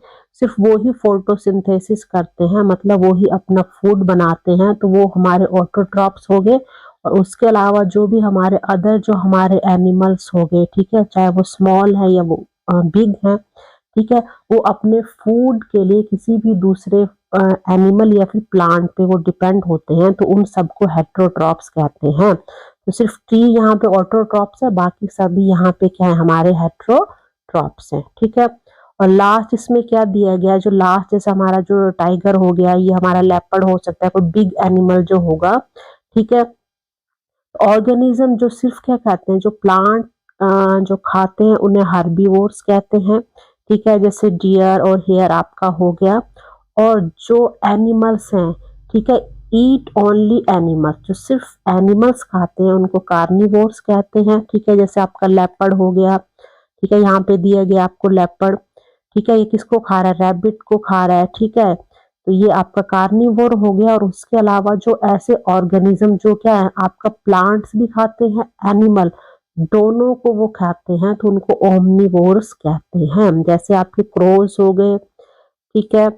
सिर्फ वो ही फोटोसिंथेसिस करते हैं, मतलब वो ही अपना फूड बनाते हैं, तो वो हमारे ऑटोट्रॉप्स हो गए। और उसके अलावा जो भी हमारे अदर जो हमारे एनिमल्स हो गए, ठीक है, चाहे वो स्मॉल है या वो बिग है, ठीक है, वो अपने फूड के लिए किसी भी दूसरे एनिमल या फिर प्लांट पे वो डिपेंड होते हैं, तो उन सबको हेट्रोट्रॉप्स कहते हैं। तो सिर्फ ट्री यहाँ पे ऑटोट्रॉप्स है, बाकी सभी यहाँ पे क्या है, हमारे हेट्रोट्रॉप्स हैं। ठीक है, और लास्ट इसमें क्या दिया गया है, जो लास्ट जैसे हमारा जो टाइगर हो गया, ये हमारा लेपर्ड हो सकता है, कोई बिग एनिमल जो होगा। ठीक है, ऑर्गेनिज्म जो सिर्फ क्या कहते हैं, जो प्लांट जो खाते हैं उन्हें हर्बीवोर्स कहते हैं। ठीक है, जैसे डियर और हेयर आपका हो गया। और जो एनिमल्स हैं, ठीक है, ईट ओनली एनिमल्स, जो सिर्फ एनिमल्स खाते हैं उनको कार्निवोर्स कहते हैं। ठीक है, जैसे आपका लेपर्ड हो गया। ठीक है, यहाँ पे दिया गया आपको लेपर्ड। ठीक है, ये किसको खा रहा है, रैबिट को खा रहा है। ठीक है, तो ये आपका कार्निवोर हो गया। और उसके अलावा जो ऐसे ऑर्गेनिज्म जो क्या है, आपका प्लांट्स भी खाते हैं, एनिमल दोनों को वो खाते हैं, तो उनको ओमनिवोर्स कहते हैं। जैसे आपके क्रोज हो गए, ठीक है,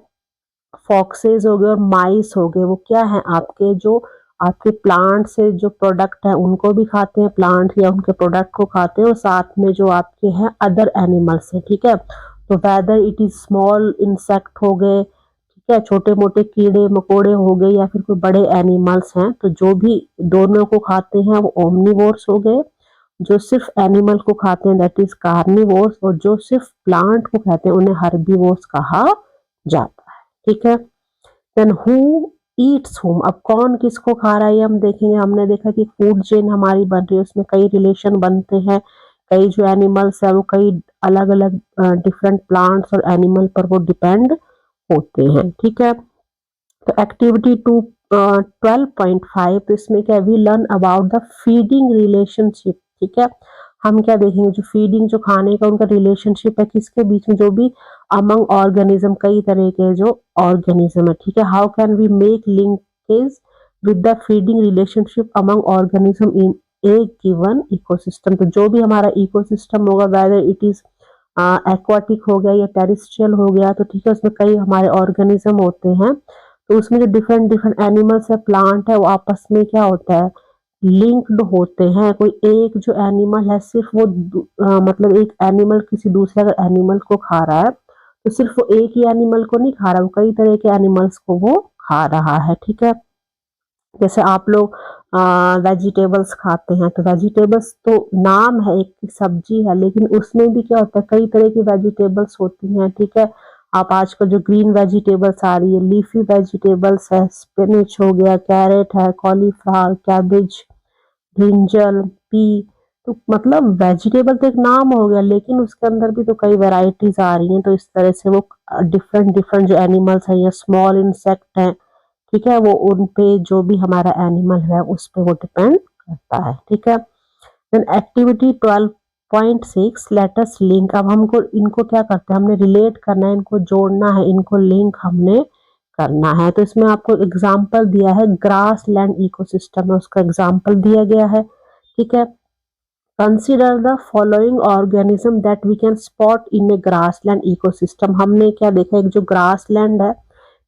फॉक्सेस हो गए और माइस हो गए, वो क्या है, आपके जो आपके प्लांट से जो प्रोडक्ट है उनको भी खाते हैं, प्लांट या उनके प्रोडक्ट को खाते हैं, और साथ में जो आपके हैं अदर एनिमल्स है। ठीक है, तो whether it is small insect हो गए, ठीक है, छोटे मोटे कीड़े मकोड़े हो गए, या फिर कोई बड़े एनिमल्स हैं, तो जो भी दोनों को खाते हैं वो ओमनिवोर्स हो गए। जो सिर्फ एनिमल को खाते हैं दैट इज कार्निवोर्स, और जो सिर्फ प्लांट को खाते हैं उन्हें हर्बीवोर्स कहा जाता है। ठीक है, देन हु ईट्स हुम, अब कौन किसको खा रहा है ये हम देखेंगे। हमने देखा कि फूड चेन हमारी बन रही है, उसमें कई रिलेशन बनते हैं, कई जो एनिमल्स है वो कई अलग अलग डिफरेंट प्लांट्स और एनिमल पर वो डिपेंड होते हैं। ठीक है, तो एक्टिविटी 12.5, तो इसमें क्या, we learn about the feeding relationship. ठीक है, हम क्या देखेंगे, जो फीडिंग जो खाने का उनका रिलेशनशिप है किसके बीच में, जो भी अमंग ऑर्गेनिज्म, कई तरह के जो ऑर्गेनिज्म है। ठीक है, how can we make linkage with the feeding relationship among organism in a given ecosystem. तो जो भी हमारा इकोसिस्टम होगा, वेदर इट इज एक्वाटिक हो गया या टेरिस्ट्रियल हो गया, तो ठीक है, उसमें कई हमारे ऑर्गेनिज्म होते हैं, तो उसमें जो डिफरेंट डिफरेंट एनिमल्स है, प्लांट है, वो आपस में क्या होता है, लिंक्ड होते हैं। कोई एक जो एनिमल है सिर्फ वो मतलब एक एनिमल किसी दूसरे अगर एनिमल को खा रहा है, तो सिर्फ वो एक ही एनिमल को नहीं खा रहा, वो कई तरह के एनिमल्स को वो खा रहा है। ठीक है, जैसे आप लोग वेजिटेबल्स खाते हैं, तो वेजिटेबल्स तो नाम है, एक सब्जी है, लेकिन उसमें भी क्या होता है, कई तरह की वेजिटेबल्स होती हैं। ठीक है, आप आजकल जो ग्रीन वेजिटेबल्स आ रही है, लीफी वेजिटेबल्स है, स्पिनच हो गया, कैरेट है, कॉलीफ्लावर, कैबेज, ब्रिंजल, पी, तो मतलब वेजिटेबल तो एक नाम हो गया, लेकिन उसके अंदर भी तो कई वैरायटीज आ रही हैं। तो इस तरह से वो डिफरेंट डिफरेंट जो एनिमल्स है या स्मॉल इंसेक्ट है, ठीक है, वो उन पे जो भी हमारा एनिमल है उस पे वो डिपेंड करता है। ठीक है, then activity 12.6, let us link, अब हमको इनको क्या करते हैं, हमने रिलेट करना है, इनको जोड़ना है, इनको लिंक हमने करना है। तो इसमें आपको एग्जांपल दिया है, ग्रास लैंड इकोसिस्टम है, उसका एग्जांपल दिया गया है। ठीक है, consider the following organism that we can spot in a grassland ecosystem. हमने क्या देखा, एक जो ग्रासलैंड है,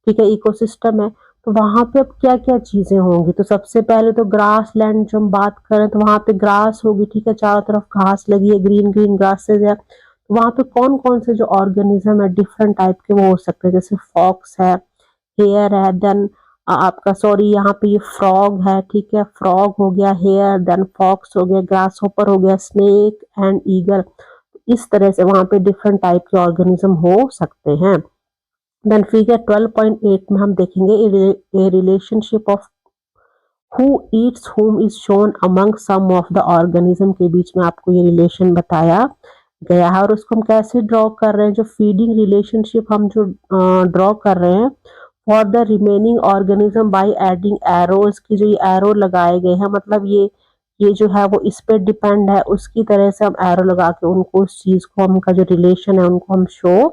ठीक है, इकोसिस्टम है, तो वहां पे अब क्या क्या चीजें होंगी। तो सबसे पहले तो ग्रास लैंड जो हम बात करें, तो वहां पे ग्रास होगी, ठीक है, चारों तरफ घास लगी है, ग्रीन ग्रीन ग्रासेज है। तो वहां पे कौन कौन से जो ऑर्गेनिज्म है डिफरेंट टाइप के वो हो सकते हैं, जैसे फॉक्स है, हेयर है, देन आपका सॉरी यहाँ पे ये फ्रॉग है, ठीक है, फ्रॉग हो गया, हेयर, देन फॉक्स हो गया, ग्रास होपर हो गया, स्नेक एंड ईगल। इस तरह से वहां पे डिफरेंट टाइप के ऑर्गेनिज्म हो सकते हैं। देन फिगर 12.8 में हम देखेंगे a relationship of who eats whom is shown among some of the organism के बीच में आपको ये रिलेशन बताया गया है। और उसको हम कैसे ड्रॉ कर रहे हैं, जो फीडिंग रिलेशनशिप हम जो ड्रॉ कर रहे हैं for the remaining organism by adding arrows की, जो ये एरो लगाए गए हैं, मतलब ये जो है वो इस पे डिपेंड है, उसकी तरह से हम एरो लगा के उनको, उस चीज को, उनका जो रिलेशन है उनको हम शो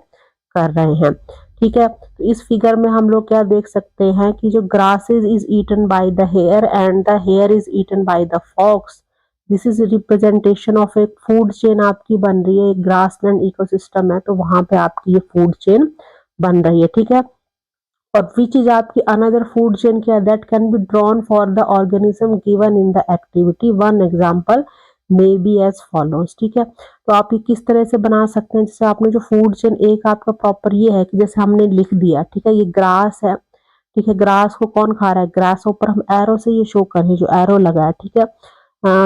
कर रहे हैं। ठीक है, तो इस फिगर में हम लोग क्या देख सकते हैं कि जो grasses is eaten by the hare and the hare is eaten by the fox. This is representation of एक फूड चेन आपकी बन रही है, एक ग्रासलैंड इकोसिस्टम है, तो वहां पे आपकी ये फूड चेन बन रही है। ठीक है, और विच इज आपकी अनदर फूड चेन क्या, that can be drawn for the organism given in the activity. One example may be as follows. ठीक है, तो आप ये किस तरह से बना सकते हैं, जैसे आपने जो फूड चेन एक आपका प्रॉपर ये है कि जैसे हमने लिख दिया, ठीक है, ये ग्रास है, ठीक है, ग्रास को कौन खा रहा है, ग्रास ऊपर हम एरो से ये शो कर रहे हैं, जो एरो लगा है, ठीक है,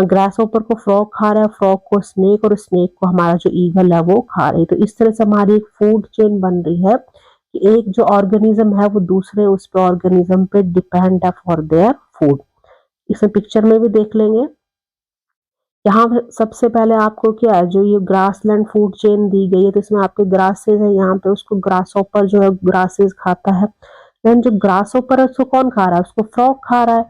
ग्रास ऊपर को फ्रॉग खा रहा है, फ्रॉग को स्नेक, और स्नेक को हमारा जो ईगल है वो खा रही है। तो इस तरह से हमारी एक फूड चेन बन रही है कि एक जो ऑर्गेनिज्म है वो दूसरे उस पे ऑर्गेनिज्म पे डिपेंड है फॉर देयर फूड। इसे पिक्चर में भी देख लेंगे। यहाँ सबसे पहले आपको क्या है, जो ये ग्रासलैंड फूड चेन दी गई है, तो इसमें आपके ग्रासेस है, यहाँ पे उसको ग्रास हॉपर जो है ग्रासेस खाता है। देन जो ग्रास हॉपर है उसको कौन खा रहा है, उसको फ्रॉग खा रहा है।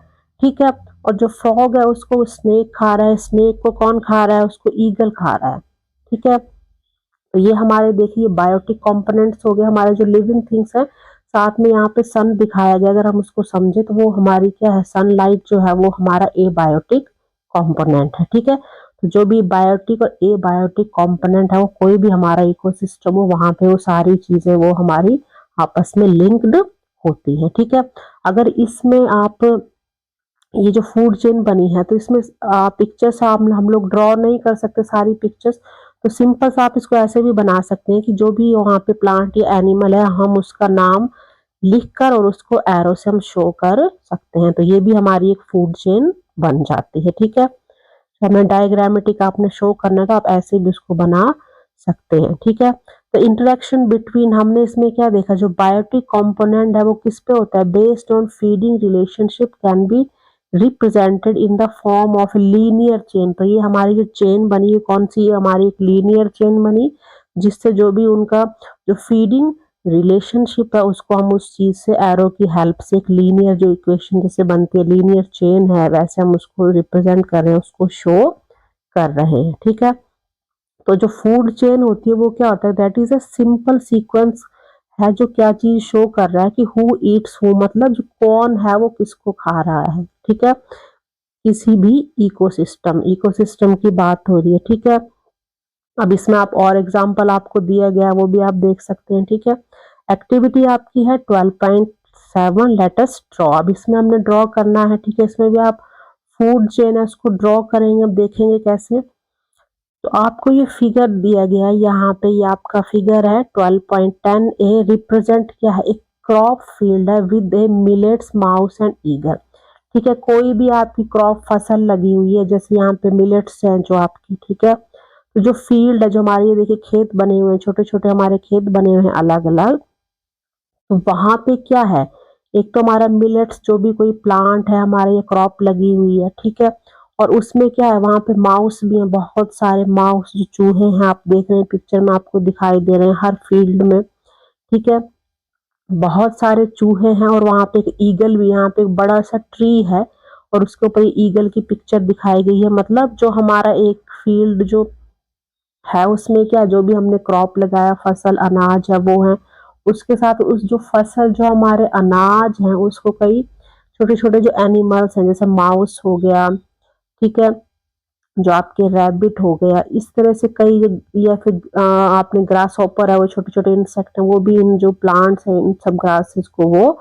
ठीक है, और जो फ्रॉग है उसको स्नेक खा रहा है, स्नेक को कौन खा रहा है, उसको ईगल खा रहा है। ठीक है, तो ये हमारे देखिए बायोटिक कंपोनेंट्स हो गए, हमारे जो लिविंग थिंग्स है। साथ में यहाँ पे सन दिखाया गया, अगर हम उसको समझे तो वो हमारी क्या है, सनलाइट जो है वो हमारा ए बायोटिक कंपोनेंट है। ठीक है, तो जो भी बायोटिक और ए बायोटिक कंपोनेंट है, वो कोई भी हमारा इकोसिस्टम हो, वहां पे वो सारी चीजें वो हमारी आपस में लिंक्ड होती है। ठीक है, अगर इसमें आप ये जो फूड चेन बनी है, तो इसमें पिक्चर्स हम लोग ड्रॉ नहीं कर सकते सारी पिक्चर्स, तो सिंपल सा आप इसको ऐसे भी बना सकते हैं कि जो भी वहाँ पे प्लांट या एनिमल है, हम उसका नाम लिखकर और उसको एरो से हम शो कर सकते हैं, तो ये भी हमारी एक फूड चेन बन जाती है। ठीक है, तो हमें डायग्रामेटिक आपने शो करना है तो आप ऐसे भी उसको बना सकते हैं। ठीक है, तो इंटरेक्शन बिटवीन, हमने इसमें क्या देखा, जो बायोटिक कंपोनेंट है वो किस पे होता है, based on feeding relationship can be represented in the form of linear chain. तो ये हमारी जो चेन बनी है कौन सी, हमारी एक लीनियर चेन बनी, जिससे जो भी उनका जो फीडिंग रिलेशनशिप है उसको हम उस चीज से एरो की हेल्प से, एक लीनियर जो इक्वेशन जैसे बनती है, लीनियर चेन है, वैसे हम उसको रिप्रेजेंट कर रहे हैं, उसको शो कर रहे हैं। ठीक है, तो जो फूड चेन होती है वो क्या होता है, that is a simple sequence है, जो क्या चीज शो कर रहा है कि हु ईट्स हु, मतलब जो कौन है वो किसको खा रहा है। ठीक है, किसी भी इकोसिस्टम इकोसिस्टम की बात हो रही है। ठीक है, अब इसमें आप और एग्जांपल आपको दिया गया वो भी आप देख सकते हैं। ठीक है, एक्टिविटी आपकी है 12.7, लेट अस ड्रॉ। अब इसमें हमने ड्रॉ करना है। ठीक है, इसमें भी आप फूड चेन है उसको ड्रॉ करेंगे, अब देखेंगे कैसे। तो आपको ये फिगर दिया गया है, यहाँ पे ये आपका फिगर है 12.10 ए, रिप्रेजेंट क्या है, एक क्रॉप फील्ड है with A millets, mouse and eagle. ठीक है, कोई भी आपकी क्रॉप फसल लगी हुई है, जैसे यहाँ पे मिलेट्स हैं जो आपकी। ठीक है, तो जो फील्ड है, जो हमारे ये देखिए खेत बने हुए हैं, छोटे छोटे हमारे खेत बने हुए हैं अलग अलग, तो वहां पे क्या है, एक तो हमारा मिलेट्स जो भी कोई प्लांट है हमारे, ये क्रॉप लगी हुई है। ठीक है, और उसमें क्या है, वहां पे माउस भी है, बहुत सारे माउस, जो चूहे हैं आप देख रहे हैं पिक्चर में आपको दिखाई दे रहे हैं हर फील्ड में। ठीक है, बहुत सारे चूहे हैं, और वहां पे एक ईगल भी, यहाँ पे एक बड़ा सा ट्री है और उसके ऊपर ईगल की पिक्चर दिखाई गई है। मतलब जो हमारा एक फील्ड जो है उसमें क्या, जो भी हमने क्रॉप लगाया, फसल अनाज है वो है, उसके साथ उस जो फसल जो हमारे अनाज है उसको कई छोटे छोटे जो एनिमल्स हैं, जैसे माउस हो गया, ठीक है, जो आपके रैबिट हो गया, इस तरह से कई, या फिर आपने ग्रास हॉपर है, वो छोटे छोटे इंसेक्ट हैं, वो भी इन जो प्लांट्स हैं इन सब ग्रासेस को वो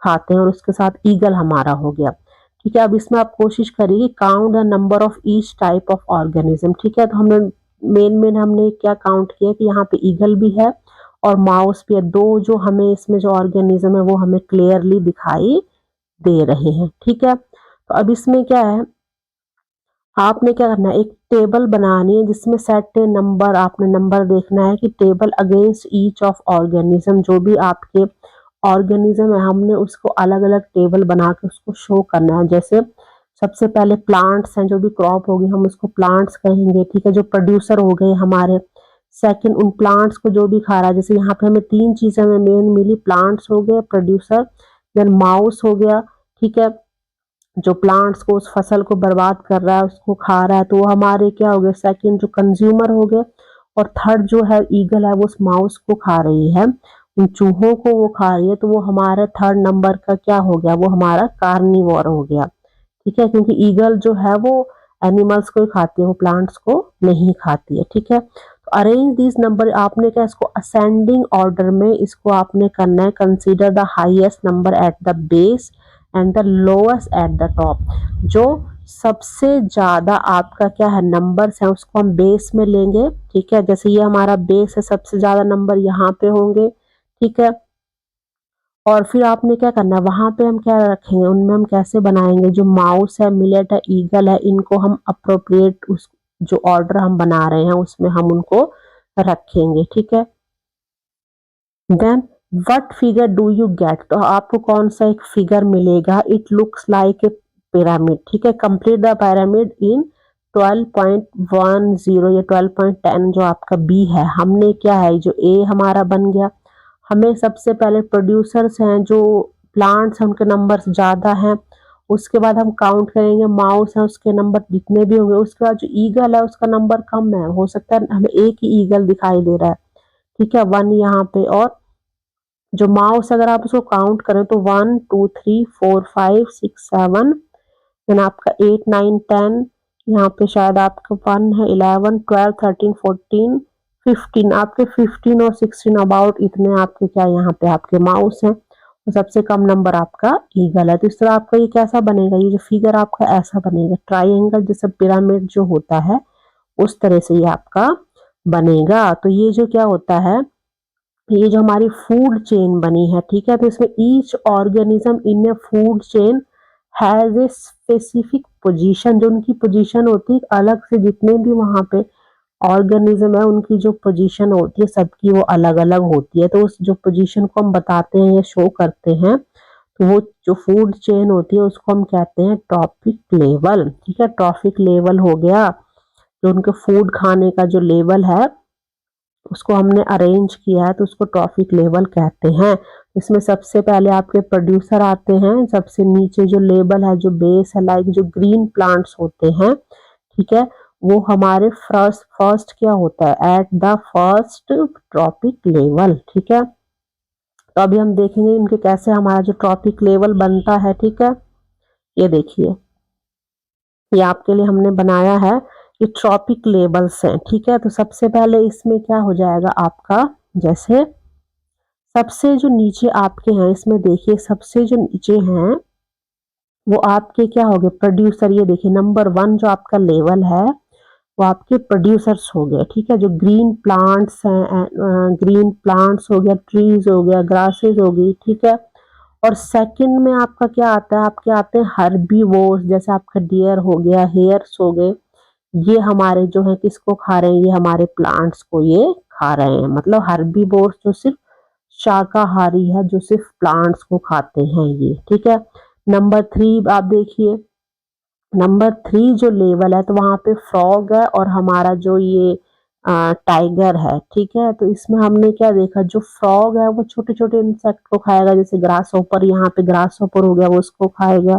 खाते हैं, और उसके साथ ईगल हमारा हो गया। ठीक है, अब इसमें आप कोशिश करिए count the number of each type of organism. ठीक है, तो हमने मेन हमने क्या काउंट किया कि यहाँ पे ईगल भी है और माउस भी है, दो जो हमें इसमें जो ऑर्गेनिज्म है वो हमें क्लियरली दिखाई दे रहे हैं। ठीक है, तो अब इसमें क्या है, आपने क्या करना है, एक टेबल बनानी है जिसमें सेट नंबर, आपने नंबर देखना है कि table against each of organism, जो भी आपके ऑर्गेनिज्म है हमने उसको अलग अलग टेबल बना के उसको शो करना है। जैसे सबसे पहले प्लांट्स हैं, जो भी क्रॉप होगी हम उसको प्लांट्स कहेंगे। ठीक है, जो प्रोड्यूसर हो गए हमारे, सेकंड उन प्लांट्स को जो भी खा रहा है, जैसे यहाँ पे हमें 3 चीजें हमें मेन मिली, प्लांट्स हो गए, प्रोड्यूसर, देन माउस हो गया। ठीक है, जो प्लांट्स को, उस फसल को बर्बाद कर रहा है, उसको खा रहा है, तो वो हमारे क्या हो गए, सेकंड जो कंज्यूमर हो गए। और थर्ड जो है ईगल है, वो उस माउस को खा रही है, उन चूहों को वो खा रही है, तो वो हमारा थर्ड नंबर का क्या हो गया, वो हमारा कार्निवोर हो गया। ठीक है, क्योंकि ईगल जो है वो एनिमल्स को ही खाती है, वो प्लांट्स को नहीं खाती है। ठीक है, तो अरेंज दिस नंबर, आपने क्या इसको असेंडिंग ऑर्डर में इसको आपने करना है। Consider the highest number at the base and the lowest at the top. जो सबसे ज्यादा आपका क्या है नंबर्स है उसको हम बेस में लेंगे। ठीक है, जैसे ये हमारा बेस है, सबसे ज्यादा नंबर यहाँ पे होंगे। ठीक है, और फिर आपने क्या करना है, वहां पे हम क्या रखेंगे, उनमें हम कैसे बनाएंगे, जो माउस है, मिलेट है, ईगल है, इनको हम अप्रोप्रिएट उस जो ऑर्डर हम बना रहे हैं उसमें हम उनको रखेंगे। ठीक है, then what figure do you get, तो आपको कौन सा एक फिगर मिलेगा, it looks like a pyramid. ठीक है, कंप्लीट द पिरामिड इन 12.10 या 12.10 जो आपका बी है। हमने क्या है, जो ए हमारा बन गया, हमें सबसे पहले प्रोड्यूसर्स हैं, जो प्लांट्स हैं उनके नंबर ज्यादा हैं, उसके बाद हम काउंट करेंगे माउस है उसके नंबर जितने भी होंगे, उसके बाद जो ईगल है उसका नंबर कम है, हो सकता है हमें एक ही ईगल दिखाई दे रहा है। ठीक है, 1 यहाँ पे, और जो माउस अगर आप उसको काउंट करें तो 1 2 3 4 5 6 7, देन आपका 8 9 10, यहाँ पे शायद आपका 1 है, 11 12 13 14 15, आपके 15 और 16 अबाउट इतने आपके क्या यहाँ पे आपके माउस हैं, और सबसे कम नंबर आपका ईगल है। तो इस तरह आपका ये कैसा बनेगा, ये जो फिगर आपका ऐसा बनेगा, ट्राइंगल जैसे पिरामिड जो होता है उस तरह से ये आपका बनेगा। तो ये जो क्या होता है, ये जो हमारी फूड चेन बनी है। ठीक है, तो इसमें each organism in A food chain has a specific position, जो उनकी पोजीशन होती है अलग से, जितने भी वहां पे ऑर्गेनिज्म है उनकी जो पोजीशन होती है सबकी वो अलग अलग होती है। तो उस जो पोजीशन को हम बताते हैं या शो करते हैं, तो वो जो फूड चेन होती है उसको हम कहते हैं ट्रॉपिक लेवल। ठीक है, ट्रॉपिक लेवल हो गया, जो उनके फूड खाने का जो लेवल है उसको हमने अरेंज किया है, तो उसको ट्रॉपिक लेवल कहते हैं। इसमें सबसे पहले आपके प्रोड्यूसर आते हैं, सबसे नीचे जो लेवल है, जो बेस है, लाइक जो ग्रीन प्लांट्स होते हैं। ठीक है, वो हमारे फर्स्ट क्या होता है, at the first trophic level. ठीक है, तो अभी हम देखेंगे इनके कैसे हमारा जो ट्रॉपिक लेवल बनता है। ठीक है, ये देखिए, ये आपके लिए हमने बनाया है, ये ट्रॉपिक लेवल्स हैं। ठीक है, तो सबसे पहले इसमें क्या हो जाएगा आपका, जैसे सबसे जो नीचे आपके हैं, इसमें देखिए सबसे जो नीचे हैं वो आपके क्या हो गए, प्रोड्यूसर। ये देखिए नंबर 1 जो आपका लेवल है वो आपके प्रोड्यूसर्स हो गए। ठीक है, जो ग्रीन प्लांट्स हैं, ग्रीन प्लांट्स हो गया, ट्रीज हो गया, ग्रासेस हो गई। ठीक है, और सेकंड में आपका क्या आता है, आपके आते हैं हर्बीवोर्स, जैसे आपका डियर हो गया, हेयर्स हो गए, ये हमारे जो है किसको खा रहे हैं, ये हमारे प्लांट्स को ये खा रहे हैं। मतलब हर्बीवोर्स जो सिर्फ शाकाहारी है, जो सिर्फ प्लांट्स को खाते हैं ये। ठीक है, नंबर 3 आप देखिए, नंबर 3 जो लेवल है तो वहां पे फ्रॉग है और हमारा जो ये टाइगर है। ठीक है, तो इसमें हमने क्या देखा, जो फ्रॉग है वो छोटे छोटे इंसेक्ट को खाएगा, जैसे ग्रास होपर, यहाँ पे ग्रास होपर हो गया वो उसको खाएगा।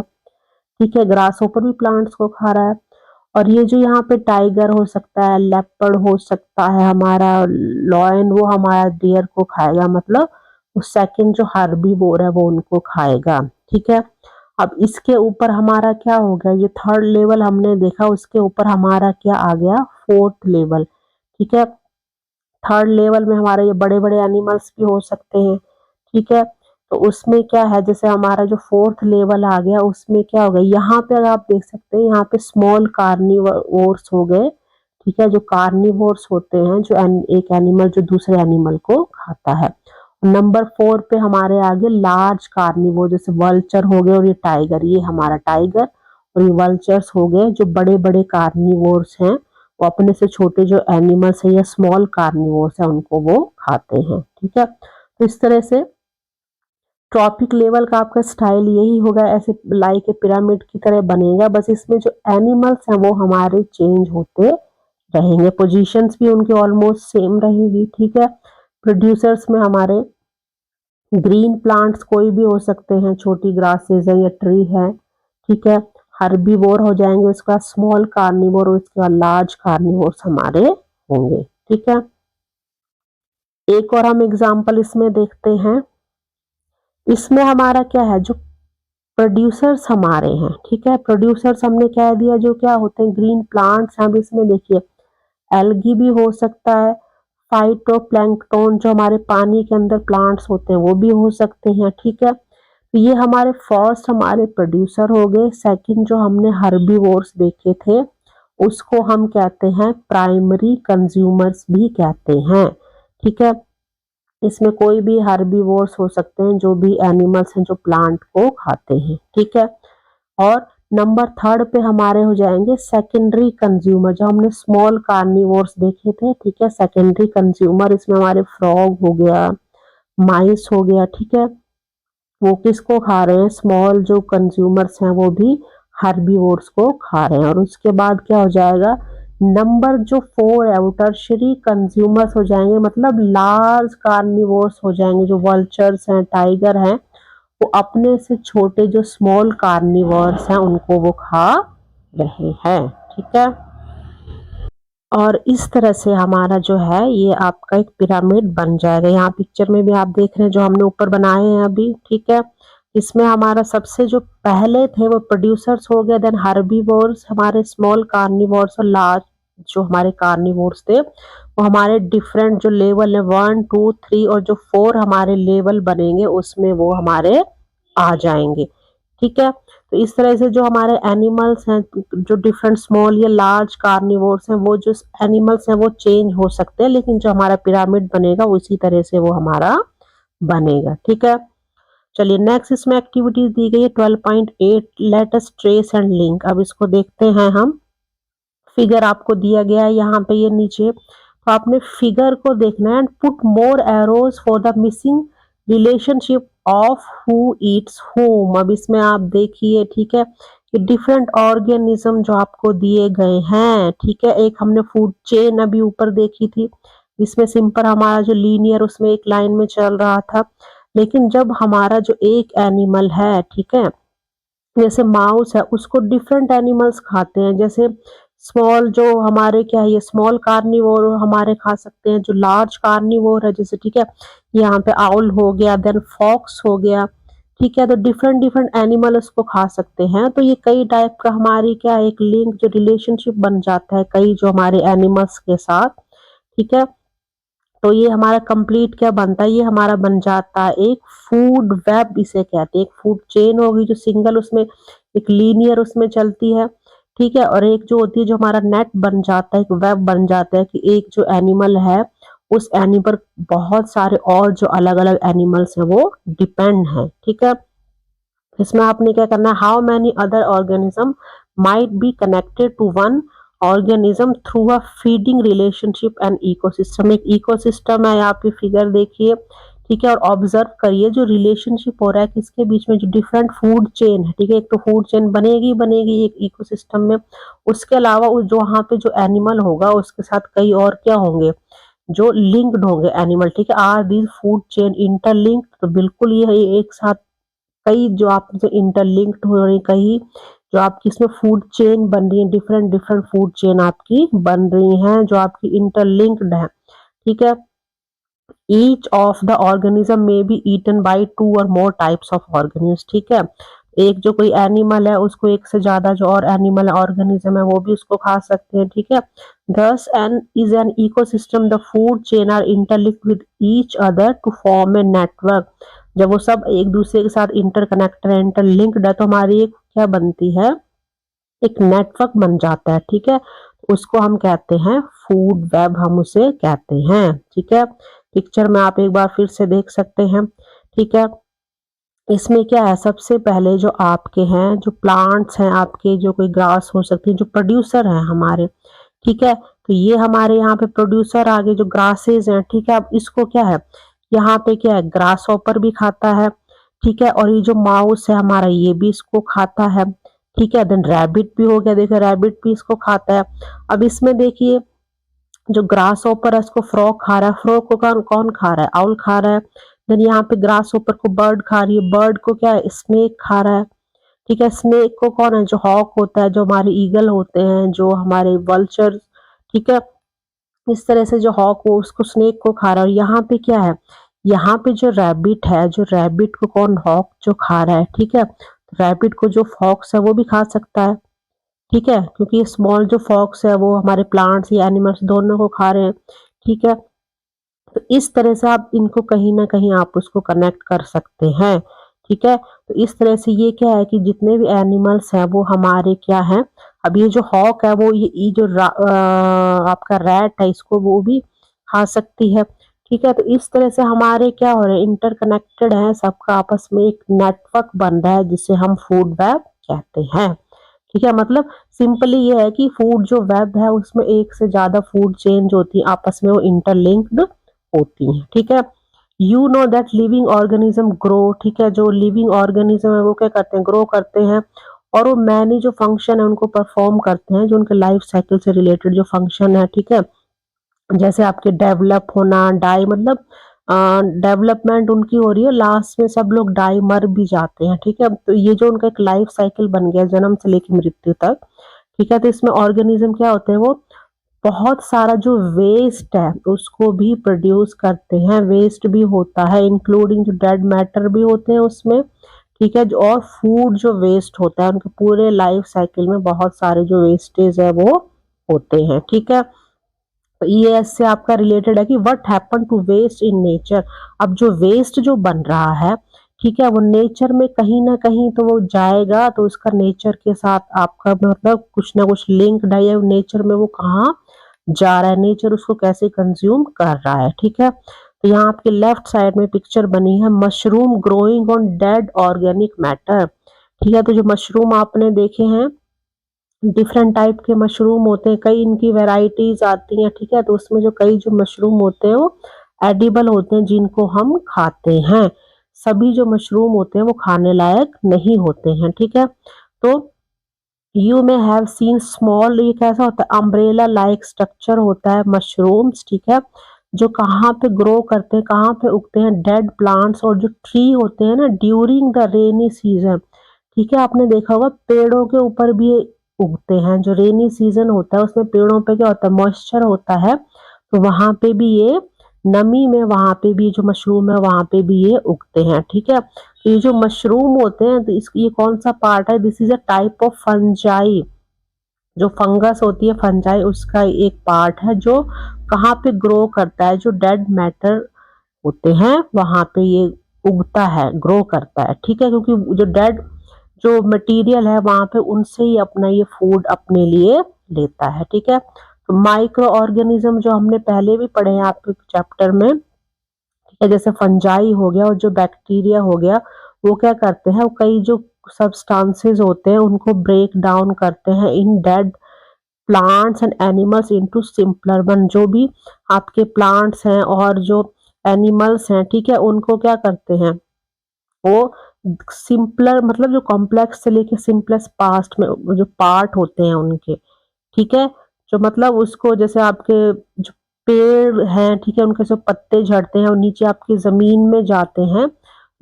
ठीक है, ग्रास होपर भी प्लांट्स को खा रहा है। और ये जो यहाँ पे टाइगर हो सकता है, लेपर्ड हो सकता है, हमारा लॉयन, वो हमारा डियर को खाएगा, मतलब वो सेकंड जो हर्बीवोर है वो उनको खाएगा। ठीक है, अब इसके ऊपर हमारा क्या हो गया, ये थर्ड लेवल हमने देखा, उसके ऊपर हमारा क्या आ गया, फोर्थ लेवल। ठीक है, थर्ड लेवल में हमारे ये बड़े बड़े एनिमल्स भी हो सकते हैं। ठीक है, तो उसमें क्या है, जैसे हमारा जो फोर्थ लेवल आ गया उसमें क्या हो गया, यहाँ पे अगर आप देख सकते हैं यहाँ पे स्मॉल कार्निवोर्स हो गए। ठीक है, जो कार्निवोर्स होते हैं, जो एक एनिमल जो दूसरे एनिमल को खाता है। नंबर 4 पे हमारे आगे लार्ज कार्निवोर, जैसे वल्चर हो गए और ये टाइगर, ये हमारा टाइगर और ये वल्चर्स हो गए जो बड़े बड़े कार्निवोर्स हैं, वो अपने से छोटे जो एनिमल्स है या स्मॉल कार्निवोर्स है उनको वो खाते हैं। ठीक है, तो इस तरह से ट्रॉपिक लेवल का आपका स्टाइल यही होगा, ऐसे लाइक ए पिरामिड की तरह बनेगा, बस इसमें जो एनिमल्स हैं वो हमारे चेंज होते रहेंगे, पोजीशंस भी उनके ऑलमोस्ट सेम रहेगी। ठीक है, प्रोड्यूसर्स में हमारे ग्रीन प्लांट्स कोई भी हो सकते हैं, छोटी ग्रासेस है या ट्री है। ठीक है, हर्बीवोर हो जाएंगे, उसके बाद स्मॉल कार्निवोर और उसके बाद लार्ज कार्निवोर्स हमारे होंगे। ठीक है, एक और हम एग्जांपल इसमें देखते हैं। इसमें हमारा क्या है, जो प्रोड्यूसर्स हमारे हैं, ठीक है, प्रोड्यूसर्स हमने कह दिया जो क्या होते हैं, ग्रीन प्लांट्स। हम इसमें देखिए एल्गी भी हो सकता है, फाइटोप्लैंक्टन जो हमारे पानी के अंदर प्लांट्स होते हैं वो भी हो सकते हैं। ठीक है, तो ये हमारे फर्स्ट हमारे प्रोड्यूसर हो गए। सेकंड जो हमने हर्बीवोर्स देखे थे उसको हम कहते हैं प्राइमरी कंज्यूमर्स भी कहते हैं। ठीक है, इसमें कोई भी हर्बीवोर्स हो सकते हैं, जो भी एनिमल्स हैं जो प्लांट को खाते हैं। ठीक है, और नंबर 3 पे हमारे हो जाएंगे सेकेंडरी कंज्यूमर, जो हमने स्मॉल कार्निवोर्स देखे थे। ठीक है, सेकेंडरी कंज्यूमर इसमें हमारे फ्रॉग हो गया, माइस हो गया। ठीक है, वो किसको खा रहे हैं, स्मॉल जो कंज्यूमर्स हैं वो भी हर्बीवोर्स को खा रहे हैं। और उसके बाद क्या हो जाएगा, नंबर जो 4 है वो टर्शरी कंज्यूमर्स हो जाएंगे, मतलब लार्ज कार्निवोर्स हो जाएंगे, जो वल्चर्स हैं, टाइगर हैं, वो अपने से छोटे जो स्मॉल कार्निवोर्स हैं उनको वो खा रहे हैं। ठीक है, और इस तरह से हमारा जो है ये आपका एक पिरामिड बन जाएगा। यहाँ पिक्चर में भी आप देख रहे हैं जो हमने ऊपर बनाए हैं अभी। ठीक है, इसमें हमारा सबसे जो पहले थे वो प्रोड्यूसर्स हो गए, देन हर्बीवोर्स, हमारे स्मॉल कार्निवोर्स और लार्ज जो हमारे कार्निवोर्स थे वो हमारे डिफरेंट जो लेवल है 1 2 3 और जो 4 हमारे लेवल बनेंगे उसमें वो हमारे आ जाएंगे। ठीक है, तो इस तरह से जो हमारे एनिमल्स हैं जो डिफरेंट स्मॉल या लार्ज कार्निवोर्स हैं, वो जो एनिमल्स हैं वो चेंज हो सकते हैं, लेकिन जो हमारा पिरामिड बनेगा उसी तरह से वो हमारा बनेगा। ठीक है, चलिए नेक्स्ट इसमें एक्टिविटीज दी गई है 12.8 let us trace and link. अब इसको देखते हैं हम। फिगर आपको दिया गया है यहाँ पे ये नीचे, तो आपने फिगर को देखना है and put more arrows for the missing relationship of who Yeats home. अब इसमें आप देखिए, ठीक है, कि डिफरेंट ऑर्गेनिज्म जो आपको दिए गए हैं। ठीक है, एक हमने फूड चेन अभी ऊपर देखी थी, जिसमें सिंपल हमारा जो लीनियर उसमें एक लाइन में चल रहा था, लेकिन जब हमारा जो एक एनिमल है, ठीक है, जैसे माउस है, उसको डिफरेंट एनिमल्स खाते हैं। जैसे स्मॉल जो हमारे क्या है, ये स्मॉल कार्निवोर हमारे खा सकते हैं, जो लार्ज कार्निवोर है जैसे, ठीक है, यहाँ पे आउल हो गया, देन फॉक्स हो गया। ठीक है, तो डिफरेंट डिफरेंट एनिमल उसको खा सकते हैं। तो ये कई टाइप का हमारी क्या एक लिंक जो रिलेशनशिप बन जाता है कई जो हमारे एनिमल्स के साथ। ठीक है, तो ये हमारा कंप्लीट क्या बनता है, ये हमारा बन जाता है एक फूड वेब, इसे कहते हैं। एक फूड चेन होगी जो सिंगल उसमें एक लीनियर उसमें चलती है। ठीक है, और एक जो होती है जो हमारा नेट बन जाता है, एक वेब बन जाता है कि एक जो एनिमल है उस एनिमल पर बहुत सारे और जो अलग अलग एनिमल्स हैं वो डिपेंड है। ठीक है, इसमें आपने क्या करना है, how many other organism might be connected to one organism through a feeding relationship and ecosystem. एक इकोसिस्टम है, यहाँ पे फिगर देखिए। ठीक है, और ऑब्जर्व करिए जो रिलेशनशिप हो रहा है किसके बीच में, जो डिफरेंट फूड चेन है। ठीक है, एक तो फूड चेन बनेगी बनेगी एक इकोसिस्टम में, उसके अलावा उस जो वहाँ पे जो एनिमल होगा उसके साथ कई और क्या होंगे, जो लिंक्ड होंगे एनिमल। ठीक है, are these food chain interlinked, तो बिल्कुल ये एक साथ कई जो आप जो इंटरलिंक्ड हो रही, कई जो आपकी इसमें फूड चेन बन रही है, डिफरेंट डिफरेंट फूड चेन आपकी बन रही हैं जो आपकी इंटरलिंक्ड है। ठीक है, ईच ऑफ द ऑर्गेनिज्म में बी ईटन बाय 2 और मोर टाइप्स ऑफ ऑर्गेनिज्म। ठीक है, एक जो कोई एनिमल है उसको एक से ज्यादा जो और एनिमल ऑर्गेनिज्म है वो भी उसको खा सकते हैं। ठीक है, thus and is an ecosystem the food chain are interlinked with each other to form a network। जब वो सब एक दूसरे के साथ इंटरकनेक्टेड है, इंटरलिंक्ड है, तो हमारी एक क्या बनती है, एक नेटवर्क बन जाता है। ठीक है, उसको हम कहते हैं फूड वेब, हम उसे कहते हैं। ठीक है, पिक्चर में आप एक बार फिर से देख सकते हैं। ठीक है, इसमें क्या है, सबसे पहले जो आपके हैं जो प्लांट्स हैं आपके, जो कोई ग्रास हो सकती है, जो प्रोड्यूसर हैं हमारे, ठीक है, तो ये हमारे यहाँ पे प्रोड्यूसर आगे जो ग्रासेस हैं, ठीक है, अब इसको क्या है, यहाँ पे क्या है, ग्रास हॉपर भी खाता है, ठीक है, और ये जो माउस है हमारा ये भी इसको खाता है, ठीक है, देन रैबिट भी हो गया, देखिए रैबिट भी इसको खाता है। अब इसमें देखिए जो ग्रास हॉपर है इसको फ्रॉग खा रहा है, फ्रॉग को कौन कौन खा रहा है, आउल खा रहा है। देन यहाँ पे ग्रास हॉपर को बर्ड खा रही है, बर्ड को क्या है, स्नेक खा रहा है, ठीक है, स्नेक को कौन है, जो हॉक होता है, जो हमारे ईगल होते हैं, जो हमारे वल्चर, ठीक है, इस तरह से जो हॉक वो उसको स्नेक को खा रहा है। और यहाँ पे क्या है, यहाँ पे जो रैबिट है, जो रैबिट को कौन, हॉक जो खा रहा है, ठीक है, रैबिट को जो फॉक्स है वो भी खा सकता है, ठीक है, क्योंकि स्मॉल जो फॉक्स है वो हमारे प्लांट्स या एनिमल्स दोनों को खा रहे हैं, ठीक है। तो इस तरह से आप इनको कहीं ना कहीं आप उसको कनेक्ट कर सकते हैं, ठीक है। तो इस तरह से ये क्या है कि जितने भी एनिमल्स हैं वो हमारे क्या हैं, अब ये जो हॉक है वो ये जो आपका रैट है इसको वो भी खा सकती है, ठीक है। तो इस तरह से हमारे क्या हो रहा है, इंटरकनेक्टेड है, सबका आपस में एक नेटवर्क बन रहा है जिसे हम फूड वेब कहते हैं, ठीक है। मतलब सिंपली ये है कि फूड जो वेब है उसमें एक से ज्यादा फूड चेन जो होती है आपस में वो इंटरलिंक्ड होती हैं, ठीक है। You know that living organism grow, ठीक है, जो लिविंग ऑर्गेनिज्म है वो क्या करते हैं, ग्रो करते हैं, और वो मैनी जो फंक्शन है उनको परफॉर्म करते हैं, जो उनके लाइफ साइकिल से रिलेटेड जो फंक्शन है, ठीक है, जैसे आपके डेवलप होना, डाई मतलब डेवलपमेंट उनकी हो रही है, लास्ट में सब लोग डाई मर भी जाते हैं, ठीक है। तो ये जो उनका एक लाइफ साइकिल बन गया जन्म से लेकर मृत्यु तक, ठीक है। तो इसमें ऑर्गेनिज्म क्या होते हैं, वो बहुत सारा जो वेस्ट है उसको भी प्रोड्यूस करते हैं, वेस्ट भी होता है इंक्लूडिंग जो डेड मैटर भी होते हैं उसमें, ठीक है, और फूड जो वेस्ट होता है उनके पूरे लाइफ साइकिल में बहुत सारे जो वेस्टेज है वो होते हैं, ठीक है। तो ये इससे आपका रिलेटेड है कि what happen to waste in nature. अब जो वेस्ट जो बन रहा है, ठीक है, वो नेचर में कहीं ना कहीं तो वो जाएगा, तो उसका नेचर के साथ आपका मतलब कुछ ना कुछ लिंक्ड है, या नेचर में वो कहाँ जा रहा है, नेचर उसको कैसे कंज्यूम कर रहा है, ठीक है। तो यहाँ आपके लेफ्ट साइड में पिक्चर बनी है, mushroom growing on dead organic matter, ठीक है। तो जो मशरूम आपने देखे हैं, डिफरेंट टाइप के मशरूम होते हैं, कई इनकी वैरायटीज आती हैं, ठीक है। तो उसमें जो कई जो मशरूम होते हैं वो एडिबल होते हैं, जिनको हम खाते हैं, सभी जो मशरूम होते हैं वो खाने लायक नहीं होते हैं, ठीक है। तो यू में हैव सीन स्मॉल, ये कैसा होता है, अम्ब्रेला लाइक स्ट्रक्चर होता है मशरूम्स, ठीक है, जो कहाँ पे ग्रो करते हैं, कहाँ पे उगते हैं, डेड प्लांट्स और जो ट्री होते हैं ना ड्यूरिंग द रेनी सीजन, ठीक है। आपने देखा होगा पेड़ों के ऊपर भी ये उगते हैं, जो रेनी सीजन होता है उसमें पेड़ों पे क्या होता है, मॉइस्चर होता है, तो वहां पे भी ये नमी में वहां पे भी जो मशरूम है वहां पे भी ये उगते हैं, ठीक है। तो ये जो मशरूम होते हैं तो इस ये कौन सा पार्ट है, this is a type of fungi, जो फंगस होती है फंजाई उसका एक पार्ट है, जो कहाँ पे ग्रो करता है, जो डेड मैटर होते हैं वहां पे ये उगता है, ग्रो करता है, ठीक है, क्योंकि जो डेड जो मटेरियल है वहां पे उनसे ही अपना ये फूड अपने लिए लेता है, ठीक है। तो माइक्रो ऑर्गेनिज्म जो हमने पहले भी पढ़े हैं आपके चैप्टर में, ठीक है, जैसे फंजाई हो गया और जो बैक्टीरिया हो गया, वो क्या करते हैं, वो कई जो सब्सटेंसेस होते हैं उनको ब्रेक डाउन करते हैं in dead plants and animals into simpler one, जो भी आपके प्लांट्स हैं और जो एनिमल्स हैं, ठीक है, उनको क्या करते हैं, वो सिंपलर मतलब जो कॉम्प्लेक्स से लेके सिंपलेस्ट पास्ट में जो पार्ट होते हैं उनके, ठीक है, जो मतलब उसको जैसे आपके जो पेड़ हैं, ठीक है, उनके जो पत्ते झड़ते हैं और नीचे आपकी जमीन में जाते हैं,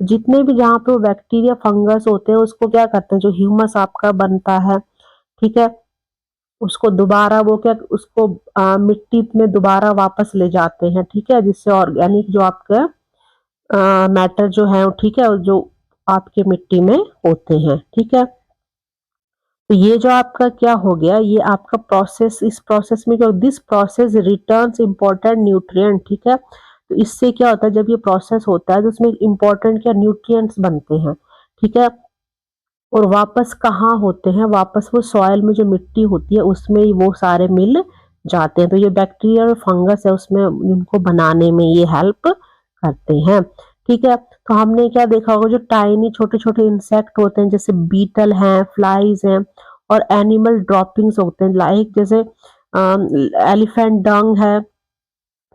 जितने भी जहाँ पे बैक्टीरिया फंगस होते हैं उसको क्या करते हैं, जो ह्यूमस आपका बनता है, ठीक है, उसको दोबारा वो क्या उसको मिट्टी में दोबारा वापस ले जाते हैं, ठीक है, जिससे ऑर्गेनिक जो आपका मैटर जो है, ठीक है, जो आपके मिट्टी में होते हैं, ठीक है। तो ये जो आपका क्या हो गया, ये आपका प्रोसेस, इस प्रोसेस में क्या, this process returns important nutrient, ठीक है। तो इससे क्या होता है, जब ये प्रोसेस होता है तो उसमें इंपॉर्टेंट क्या न्यूट्रिएंट्स बनते हैं, ठीक है, और वापस कहाँ होते हैं, वापस वो सॉइल में जो मिट्टी होती है उसमें ही वो सारे मिल जाते हैं। तो ये बैक्टीरिया और फंगस है उसमें उनको बनाने में ये हेल्प करते हैं। ठीक है, तो हमने क्या देखा होगा, जो टाइनी छोटे छोटे इंसेक्ट होते हैं जैसे बीटल हैं, फ्लाइज हैं और एनिमल ड्रॉपिंग्स होते हैं, लाइक जैसे एलिफेंट डंग है।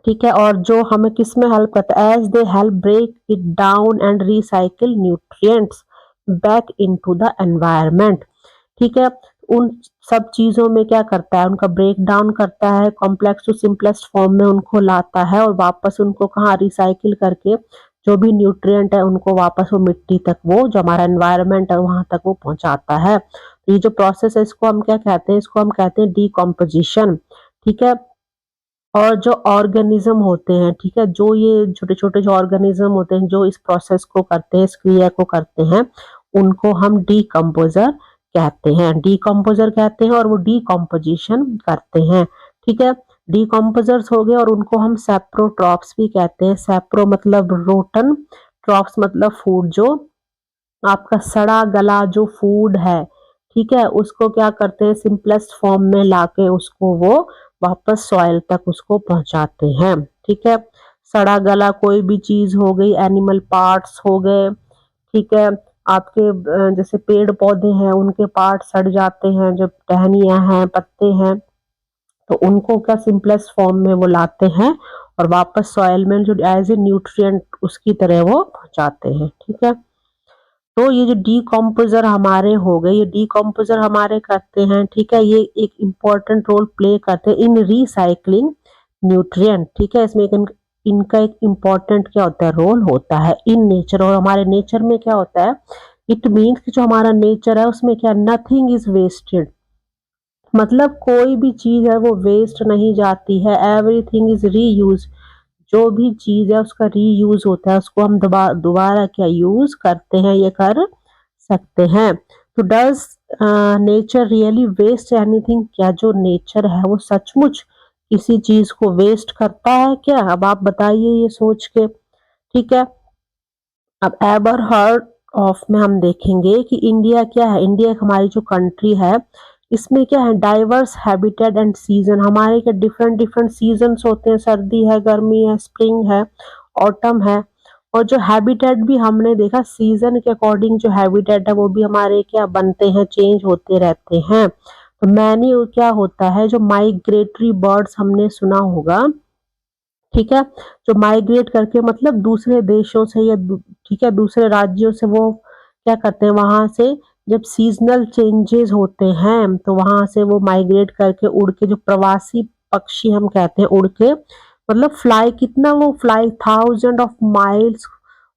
ठीक है, और जो हमें किस में हेल्प करता है, as they help break it down and recycle nutrients back into the environment. ठीक है, उन सब चीजों में क्या करता है, उनका ब्रेक डाउन करता है, कॉम्प्लेक्स टू सिंपलेस्ट फॉर्म में उनको लाता है और वापस उनको कहाँ रिसाइकिल करके जो भी न्यूट्रिएंट है उनको वापस वो मिट्टी तक, वो जो हमारा एनवायरनमेंट है वहां तक वो पहुंचाता है। तो ये जो प्रोसेस है इसको हम क्या कहते हैं, इसको हम कहते हैं डीकम्पोजिशन। ठीक है, और जो ऑर्गेनिज्म होते हैं, ठीक है, जो ये छोटे छोटे जो ऑर्गेनिज्म होते हैं जो इस प्रोसेस को करते हैं, इस क्रिया को करते हैं, उनको हम डीकम्पोजर कहते हैं, डीकम्पोजर कहते हैं और वो डीकम्पोजिशन करते हैं। ठीक है, डीकम्पोजर्स हो गए और उनको हम सेप्रोट्रॉप्स भी कहते हैं। सेप्रो मतलब रोटन, ट्रॉप्स मतलब फूड, जो आपका सड़ा गला जो फूड है, ठीक है, उसको क्या करते हैं, सिंपलेस्ट फॉर्म में लाके उसको वो वापस सॉइल तक उसको पहुंचाते हैं। ठीक है, सड़ा गला कोई भी चीज हो गई, एनिमल पार्ट्स हो गए, ठीक है, आपके जैसे पेड़ पौधे हैं उनके पार्ट सड़ जाते हैं, जब टहनियां हैं, पत्ते हैं, तो उनको क्या सिंपलेस्ट फॉर्म में वो लाते हैं और वापस सॉइल में जो एज ए न्यूट्रिएंट उसकी तरह वो पहुंचाते हैं। ठीक है, तो ये जो डीकम्पोजर हमारे हो गए, ये डीकम्पोजर हमारे करते हैं, ठीक है, ये एक इम्पोर्टेंट रोल प्ले करते हैं इन रिसाइकलिंग न्यूट्रिएंट। ठीक है, इसमें इनका एक इम्पोर्टेंट क्या होता है, रोल होता है इन नेचर। और हमारे नेचर में क्या होता है, इट मीन्स कि जो हमारा नेचर है उसमें क्या, नथिंग इज वेस्टेड, मतलब कोई भी चीज है वो वेस्ट नहीं जाती है, एवरीथिंग इज रीयूज, जो भी चीज है उसका रीयूज होता है, उसको हम दोबारा क्या यूज करते हैं, ये कर सकते हैं। तो does nature really waste anything, क्या जो नेचर है वो सचमुच किसी चीज को वेस्ट करता है क्या? अब आप बताइए ये सोच के। ठीक है, अब एवर हर्ड ऑफ में हम देखेंगे कि इंडिया क्या है, इंडिया हमारी जो कंट्री है इसमें क्या है, डाइवर्स हैबिटेट एंड सीजन, हमारे क्या डिफरेंट डिफरेंट सीजन्स होते हैं, सर्दी है, गर्मी है, स्प्रिंग है, ऑटम है। और जो हैबिटेट भी हमने देखा सीजन के अकॉर्डिंग, जो हैबिटेट है वो भी हमारे क्या बनते हैं, चेंज होते रहते हैं। तो मैनी क्या होता है, जो माइग्रेटरी बर्ड्स हमने सुना होगा, ठीक है, जो माइग्रेट करके मतलब दूसरे देशों से या ठीक है दूसरे राज्यों से वो क्या करते हैं, वहां से जब सीजनल चेंजेस होते हैं तो वहां से वो माइग्रेट करके उड़ के, जो प्रवासी पक्षी हम कहते हैं, उड़ के मतलब फ्लाई, कितना वो फ्लाई, 1000 of miles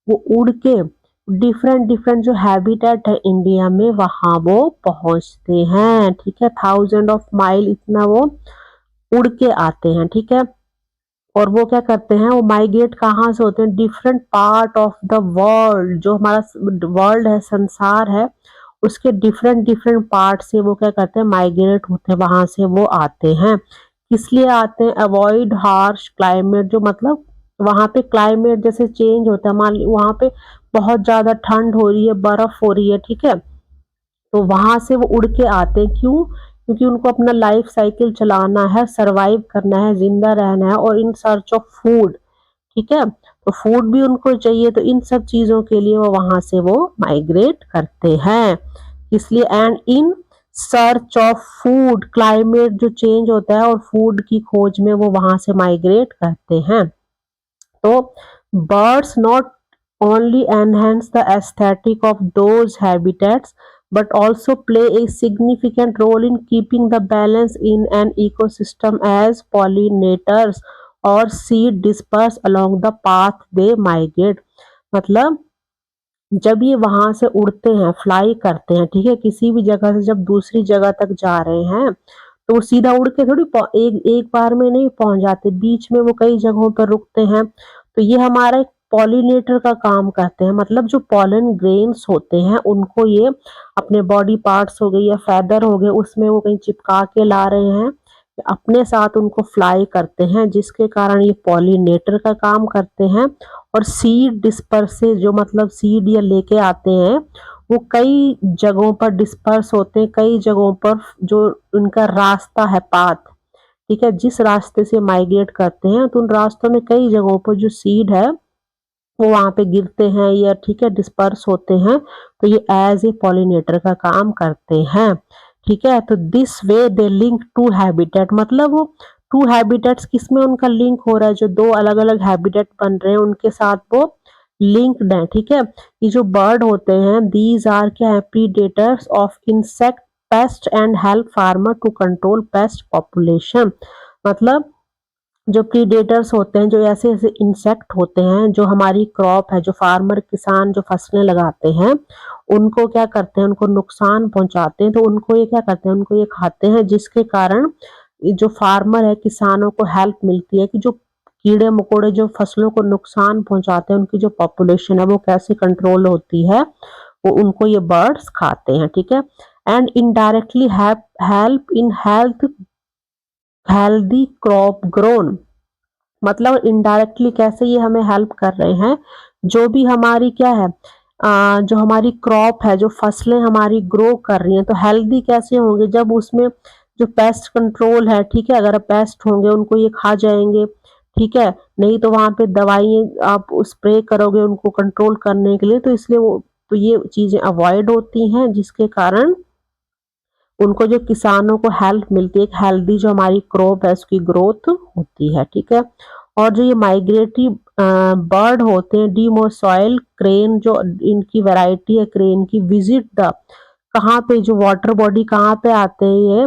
वो उड़ के डिफरेंट डिफरेंट जो हैबिटेट है इंडिया में वहां वो पहुंचते हैं। ठीक है, 1000 of mile इतना वो उड़ के आते हैं। ठीक है, और वो क्या करते हैं, वो माइग्रेट कहाँ से होते हैं, different part of the world, जो हमारा वर्ल्ड है, संसार है, उसके डिफरेंट डिफरेंट पार्ट से वो क्या करते हैं, माइग्रेट होते हैं, वहां से वो आते हैं। किस लिए आते हैं, अवॉइड हार्श क्लाइमेट, जो मतलब वहां पे क्लाइमेट जैसे चेंज होता है, मान ली वहां पे बहुत ज्यादा ठंड हो रही है, बर्फ हो रही है, ठीक है, तो वहां से वो उड़ के आते हैं, क्यों, क्योंकि उनको अपना लाइफ साइकिल चलाना है, सरवाइव करना है, जिंदा रहना है, और इन सर्च ऑफ फूड। ठीक है, तो फूड भी उनको चाहिए, तो इन सब चीजों के लिए वो वहां से वो माइग्रेट करते हैं, इसलिए and in search of food, climate जो चेंज होता है और फूड की खोज में वो वहां से माइग्रेट करते हैं। तो birds not only enhance the aesthetic of those habitats but also play a significant role in keeping the balance in an ecosystem as pollinators और seed disperse along the path they migrate। मतलब जब ये वहां से उड़ते हैं, fly करते हैं, ठीक है, किसी भी जगह से जब दूसरी जगह तक जा रहे हैं तो वो सीधा उड़ के थोड़ी एक एक बार में नहीं पहुंच जाते, बीच में वो कई जगहों पर रुकते हैं। तो ये हमारा एक पॉलिनेटर का काम करते हैं, मतलब जो पॉलन ग्रेन्स होते हैं उनको ये अपने बॉडी पार्ट्स हो गए या फैदर हो गए उसमें वो कहीं चिपका के ला रहे हैं, अपने साथ उनको फ्लाई करते हैं, जिसके कारण ये पॉलिनेटर का काम करते हैं। और सीड डिस्पर्स से, जो मतलब सीड ये लेके आते हैं, वो कई जगहों पर डिस्पर्स होते हैं, कई जगहों पर जो उनका रास्ता है, पाथ, ठीक है, जिस रास्ते से माइग्रेट करते हैं तो उन रास्तों में कई जगहों पर जो सीड है वो वहां पे गिरते हैं या ठीक है डिस्पर्स होते हैं, तो ये एज ए पॉलिनेटर का काम करते हैं। ठीक है, तो this way they link to habitat, मतलब वो टू हैबिटेट्स किसमें उनका लिंक हो रहा है, जो दो अलग अलग हैबिटेट बन रहे हैं उनके साथ वो लिंक्ड है। ठीक है, ये जो बर्ड होते हैं दीज आर क्या है, predators of insect pest and help farmer to control pest population. मतलब जो प्रीडेटर्स होते हैं, जो ऐसे ऐसे इंसेक्ट होते हैं जो हमारी क्रॉप है, जो फार्मर किसान जो फसलें लगाते हैं उनको क्या करते हैं, उनको नुकसान पहुंचाते हैं, तो उनको ये क्या करते हैं, उनको ये खाते हैं, जिसके कारण ये जो फार्मर है किसानों को हेल्प मिलती है कि जो कीड़े मकोड़े जो फसलों को नुकसान पहुंचाते हैं उनकी जो पॉपुलेशन है वो कैसे कंट्रोल होती है, वो उनको ये बर्ड्स खाते हैं। ठीक है, and indirectly help in healthy crop grown, मतलब इनडायरेक्टली कैसे ये हमें हेल्प कर रहे हैं, जो भी हमारी क्या है जो हमारी क्रॉप है, जो फसलें हमारी ग्रो कर रही हैं, तो हेल्दी कैसे होंगे जब उसमें जो पेस्ट कंट्रोल है, ठीक है, अगर पेस्ट होंगे उनको ये खा जाएंगे। ठीक है, नहीं तो वहां पे दवाइयाँ आप स्प्रे करोगे उनको कंट्रोल करने के लिए, तो इसलिए वो तो ये चीजें अवॉइड होती हैं, जिसके कारण उनको जो किसानों को हेल्प मिलती है, एक हेल्दी जो हमारी क्रॉप है उसकी ग्रोथ होती है। ठीक है, और जो ये माइग्रेटरी बर्ड होते हैं डीमोसॉइल क्रेन, जो इनकी वैरायटी है क्रेन की, विजिट द कहाँ पे, जो वाटर बॉडी कहाँ पे आते हैं ये,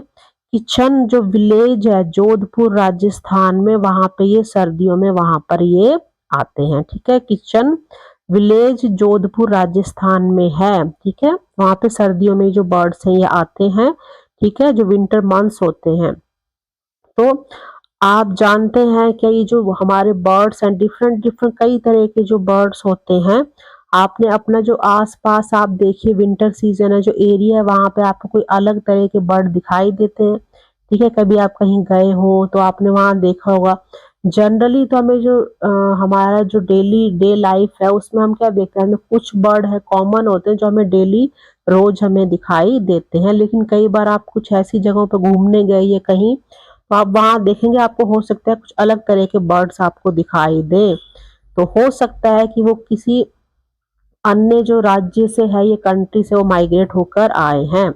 किचन जो विलेज है जोधपुर राजस्थान में, वहां पे ये सर्दियों में वहां पर ये आते हैं। ठीक है, किचन विलेज जोधपुर राजस्थान में है। ठीक है, वहां पे सर्दियों में जो बर्ड्स हैं ये आते हैं। ठीक है, जो विंटर मंथ्स होते हैं। तो आप जानते हैं क्या ये जो हमारे बर्ड्स हैं, डिफरेंट डिफरेंट कई तरह के जो बर्ड्स होते हैं, आपने अपना जो आसपास आप देखिए विंटर सीजन है जो एरिया है वहां पे आपको कोई अलग तरह के बर्ड दिखाई देते हैं। ठीक है, कभी आप कहीं गए हो तो आपने वहां देखा होगा। जनरली तो हमें जो हमारा जो डेली डे लाइफ है उसमें हम क्या देखते हैं, हमें कुछ बर्ड है कॉमन होते हैं जो हमें डेली रोज हमें दिखाई देते हैं, लेकिन कई बार आप कुछ ऐसी जगहों पर घूमने गए या कहीं, तो आप वहां देखेंगे आपको हो सकता है कुछ अलग तरह के बर्ड्स आपको दिखाई दे। तो हो सकता है कि वो किसी अन्य जो राज्य से है, ये कंट्री से वो माइग्रेट होकर आए हैं।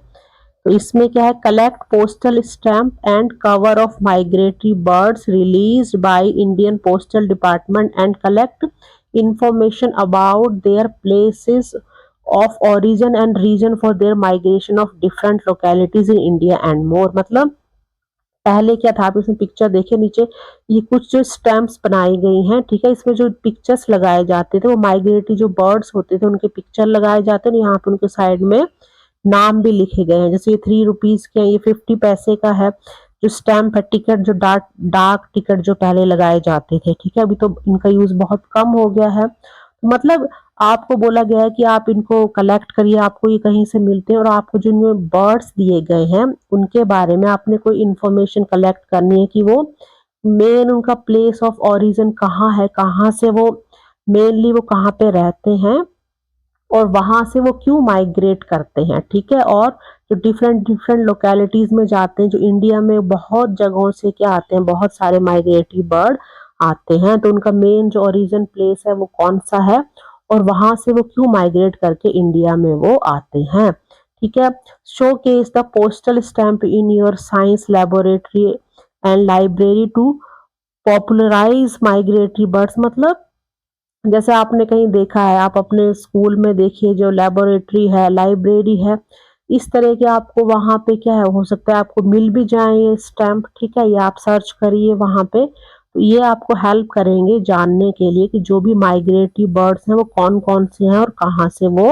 तो इसमें क्या है, collect postal stamp and cover of migratory birds released by Indian postal department and collect information about their places of origin and reason for their migration of different localities in India and more. मतलब पहले क्या था, आप इसमें picture देखिए नीचे, ये कुछ जो स्टैम्प्स बनाई गई हैं। ठीक है, इसमें जो पिक्चर्स लगाए जाते थे वो माइग्रेटरी जो बर्ड्स होते थे उनके पिक्चर लगाए जाते हैं, यहाँ पे उनके साइड में नाम भी लिखे गए हैं। जैसे ये 3 रुपीज के, ये 50 पैसे का है जो स्टैम्प है, टिकट जो डाक डाक टिकट जो पहले लगाए जाते थे। ठीक है, अभी तो इनका यूज बहुत कम हो गया है। मतलब आपको बोला गया है कि आप इनको कलेक्ट करिए, आपको ये कहीं से मिलते हैं, और आपको जो इनमें बर्ड्स दिए गए हैं उनके बारे में आपने कोई इंफॉर्मेशन कलेक्ट करनी है कि वो मेन उनका प्लेस ऑफ ओरिजिन कहाँ है, कहाँ से वो मेनली वो कहाँ पे रहते हैं और वहां से वो क्यों माइग्रेट करते हैं। ठीक है, और जो डिफरेंट डिफरेंट लोकेलिटीज में जाते हैं, जो इंडिया में बहुत जगहों से क्या आते हैं, बहुत सारे माइग्रेटरी बर्ड आते हैं, तो उनका मेन जो ओरिजिन प्लेस है वो कौन सा है और वहां से वो क्यों माइग्रेट करके इंडिया में वो आते हैं। ठीक है, showcase the postal stamp in your science laboratory and library to popularize migratory birds. मतलब जैसे आपने कहीं देखा है, आप अपने स्कूल में देखिए जो लेबोरेटरी है, लाइब्रेरी है, इस तरह के आपको वहां पे क्या है, हो सकता है आपको मिल भी जाए ये स्टैम्प। ठीक है, ये आप सर्च करिए वहां पे, तो ये आपको हेल्प करेंगे जानने के लिए कि जो भी माइग्रेटरी बर्ड्स हैं वो कौन कौन से हैं और कहाँ से वो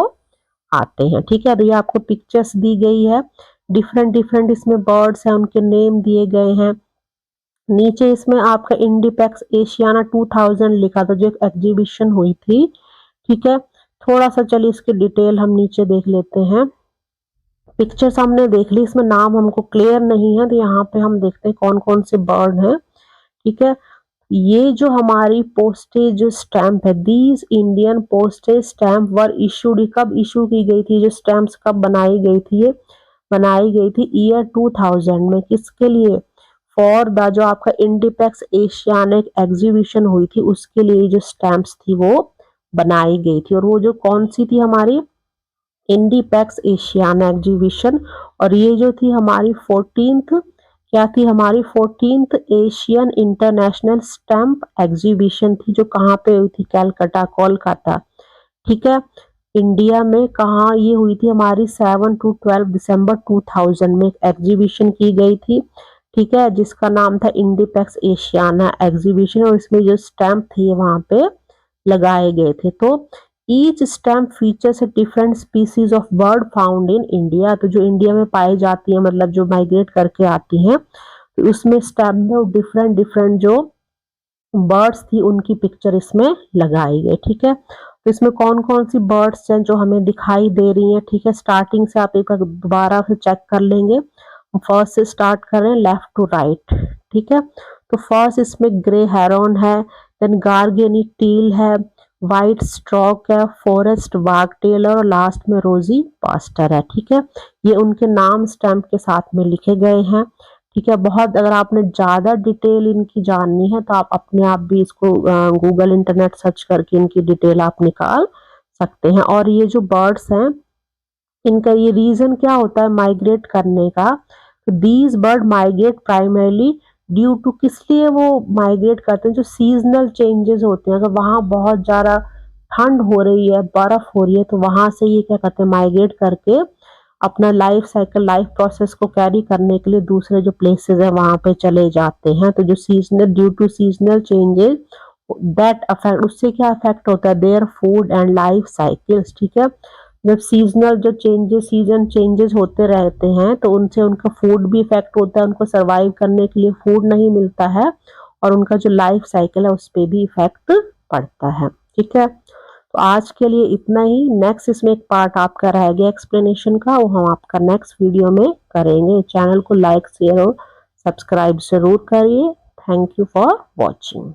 आते हैं। ठीक है, तो ये आपको पिक्चर्स दी गई है, डिफरेंट डिफरेंट इसमें बर्ड्स हैं, उनके नेम दिए गए हैं। नीचे इसमें आपका इंडिपेक्स एशियाना 2000 लिखा था, जो एक एग्जीबिशन हुई थी। ठीक है, थोड़ा सा चलिए इसकी डिटेल हम नीचे देख लेते हैं। पिक्चर्स हमने देख ली, इसमें नाम हमको क्लियर नहीं है, तो यहाँ पे हम देखते हैं कौन कौन से बर्ड हैं। ठीक है, ये जो हमारी पोस्टेज स्टैंप है, these Indian postage stamp were issued, कब इशू की गई थी, जो स्टैंप्स कब बनाई गई थी, ये बनाई गई थी ईयर 2000 में। किसके लिए, फॉर द जो आपका इंडिपेक्स एशियानिक एग्जीबिशन हुई थी उसके लिए जो स्टैम्प्स थी वो बनाई गई थी। और वो जो कौन सी थी हमारी इंडिपेक्स एशियान एग्जीबिशन, और ये जो थी हमारी 14th क्या थी हमारी 14th Asian international stamp exhibition थी, जो कहाँ पे हुई थी, कैलकाटा कोलकाता। ठीक है, इंडिया में कहाँ ये हुई थी हमारी 7 to 12 दिसंबर 2000 में एग्जीबिशन की गई थी। ठीक है, जिसका नाम था इंडिपेक्स एशियाना एग्जीबिशन, और इसमें जो स्टैम्प थे वहां पे लगाए गए थे। तो each stamp features different species of bird found in India, तो जो इंडिया में पाई जाती है मतलब जो माइग्रेट करके आती हैं, तो उसमें स्टैम्प में डिफरेंट डिफरेंट जो बर्ड्स थी उनकी पिक्चर इसमें लगाई गई। ठीक है, तो इसमें कौन कौन सी बर्ड्स हैं जो हमें दिखाई दे रही हैं। ठीक है, स्टार्टिंग से आप एक बार दोबारा से चेक कर लेंगे। फर्स्ट से स्टार्ट करें लेफ्ट टू राइट। ठीक है, तो फर्स्ट इसमें ग्रे हेरोन है, देन गार्गेनी टील है, व्हाइट स्ट्रॉक है, फॉरेस्ट वागटेल और लास्ट में रोजी पास्टर है। ठीक है, ये उनके नाम स्टैम्प के साथ में लिखे गए हैं। ठीक है, बहुत अगर आपने ज़्यादा डिटेल इनकी जाननी है तो आप अपने आप भी इसको गूगल इंटरनेट सर्च करके इनकी डिटेल आप निकाल सकते हैं। और ये जो बर्ड्स हैं इनका ये रीजन क्या होता है माइग्रेट करने का, तो these bird migrate primarily due to, किस लिए वो माइग्रेट करते हैं, जो सीजनल चेंजेस होते हैं। अगर वहाँ बहुत ज़्यादा ठंड हो रही है, बर्फ हो रही है, तो वहां से ये क्या करते हैं माइग्रेट करके अपना लाइफ साइकिल लाइफ प्रोसेस को कैरी करने के लिए दूसरे जो प्लेसेस है वहां पे चले जाते हैं। तो जो seasonal due to seasonal changes that affect, उससे क्या अफेक्ट होता है their food and life cycles. ठीक है, जब सीजनल जो सीजन चेंजेस होते रहते हैं तो उनसे उनका फूड भी इफेक्ट होता है, उनको सरवाइव करने के लिए फूड नहीं मिलता है, और उनका जो लाइफ साइकिल है उस पर भी इफेक्ट पड़ता है। ठीक है, तो आज के लिए इतना ही। नेक्स्ट इसमें एक पार्ट आपका रह गया एक्सप्लेनेशन का, वो हम आपका नेक्स्ट वीडियो में करेंगे। चैनल को लाइक शेयर और सब्सक्राइब जरूर करिए। Thank you for watching.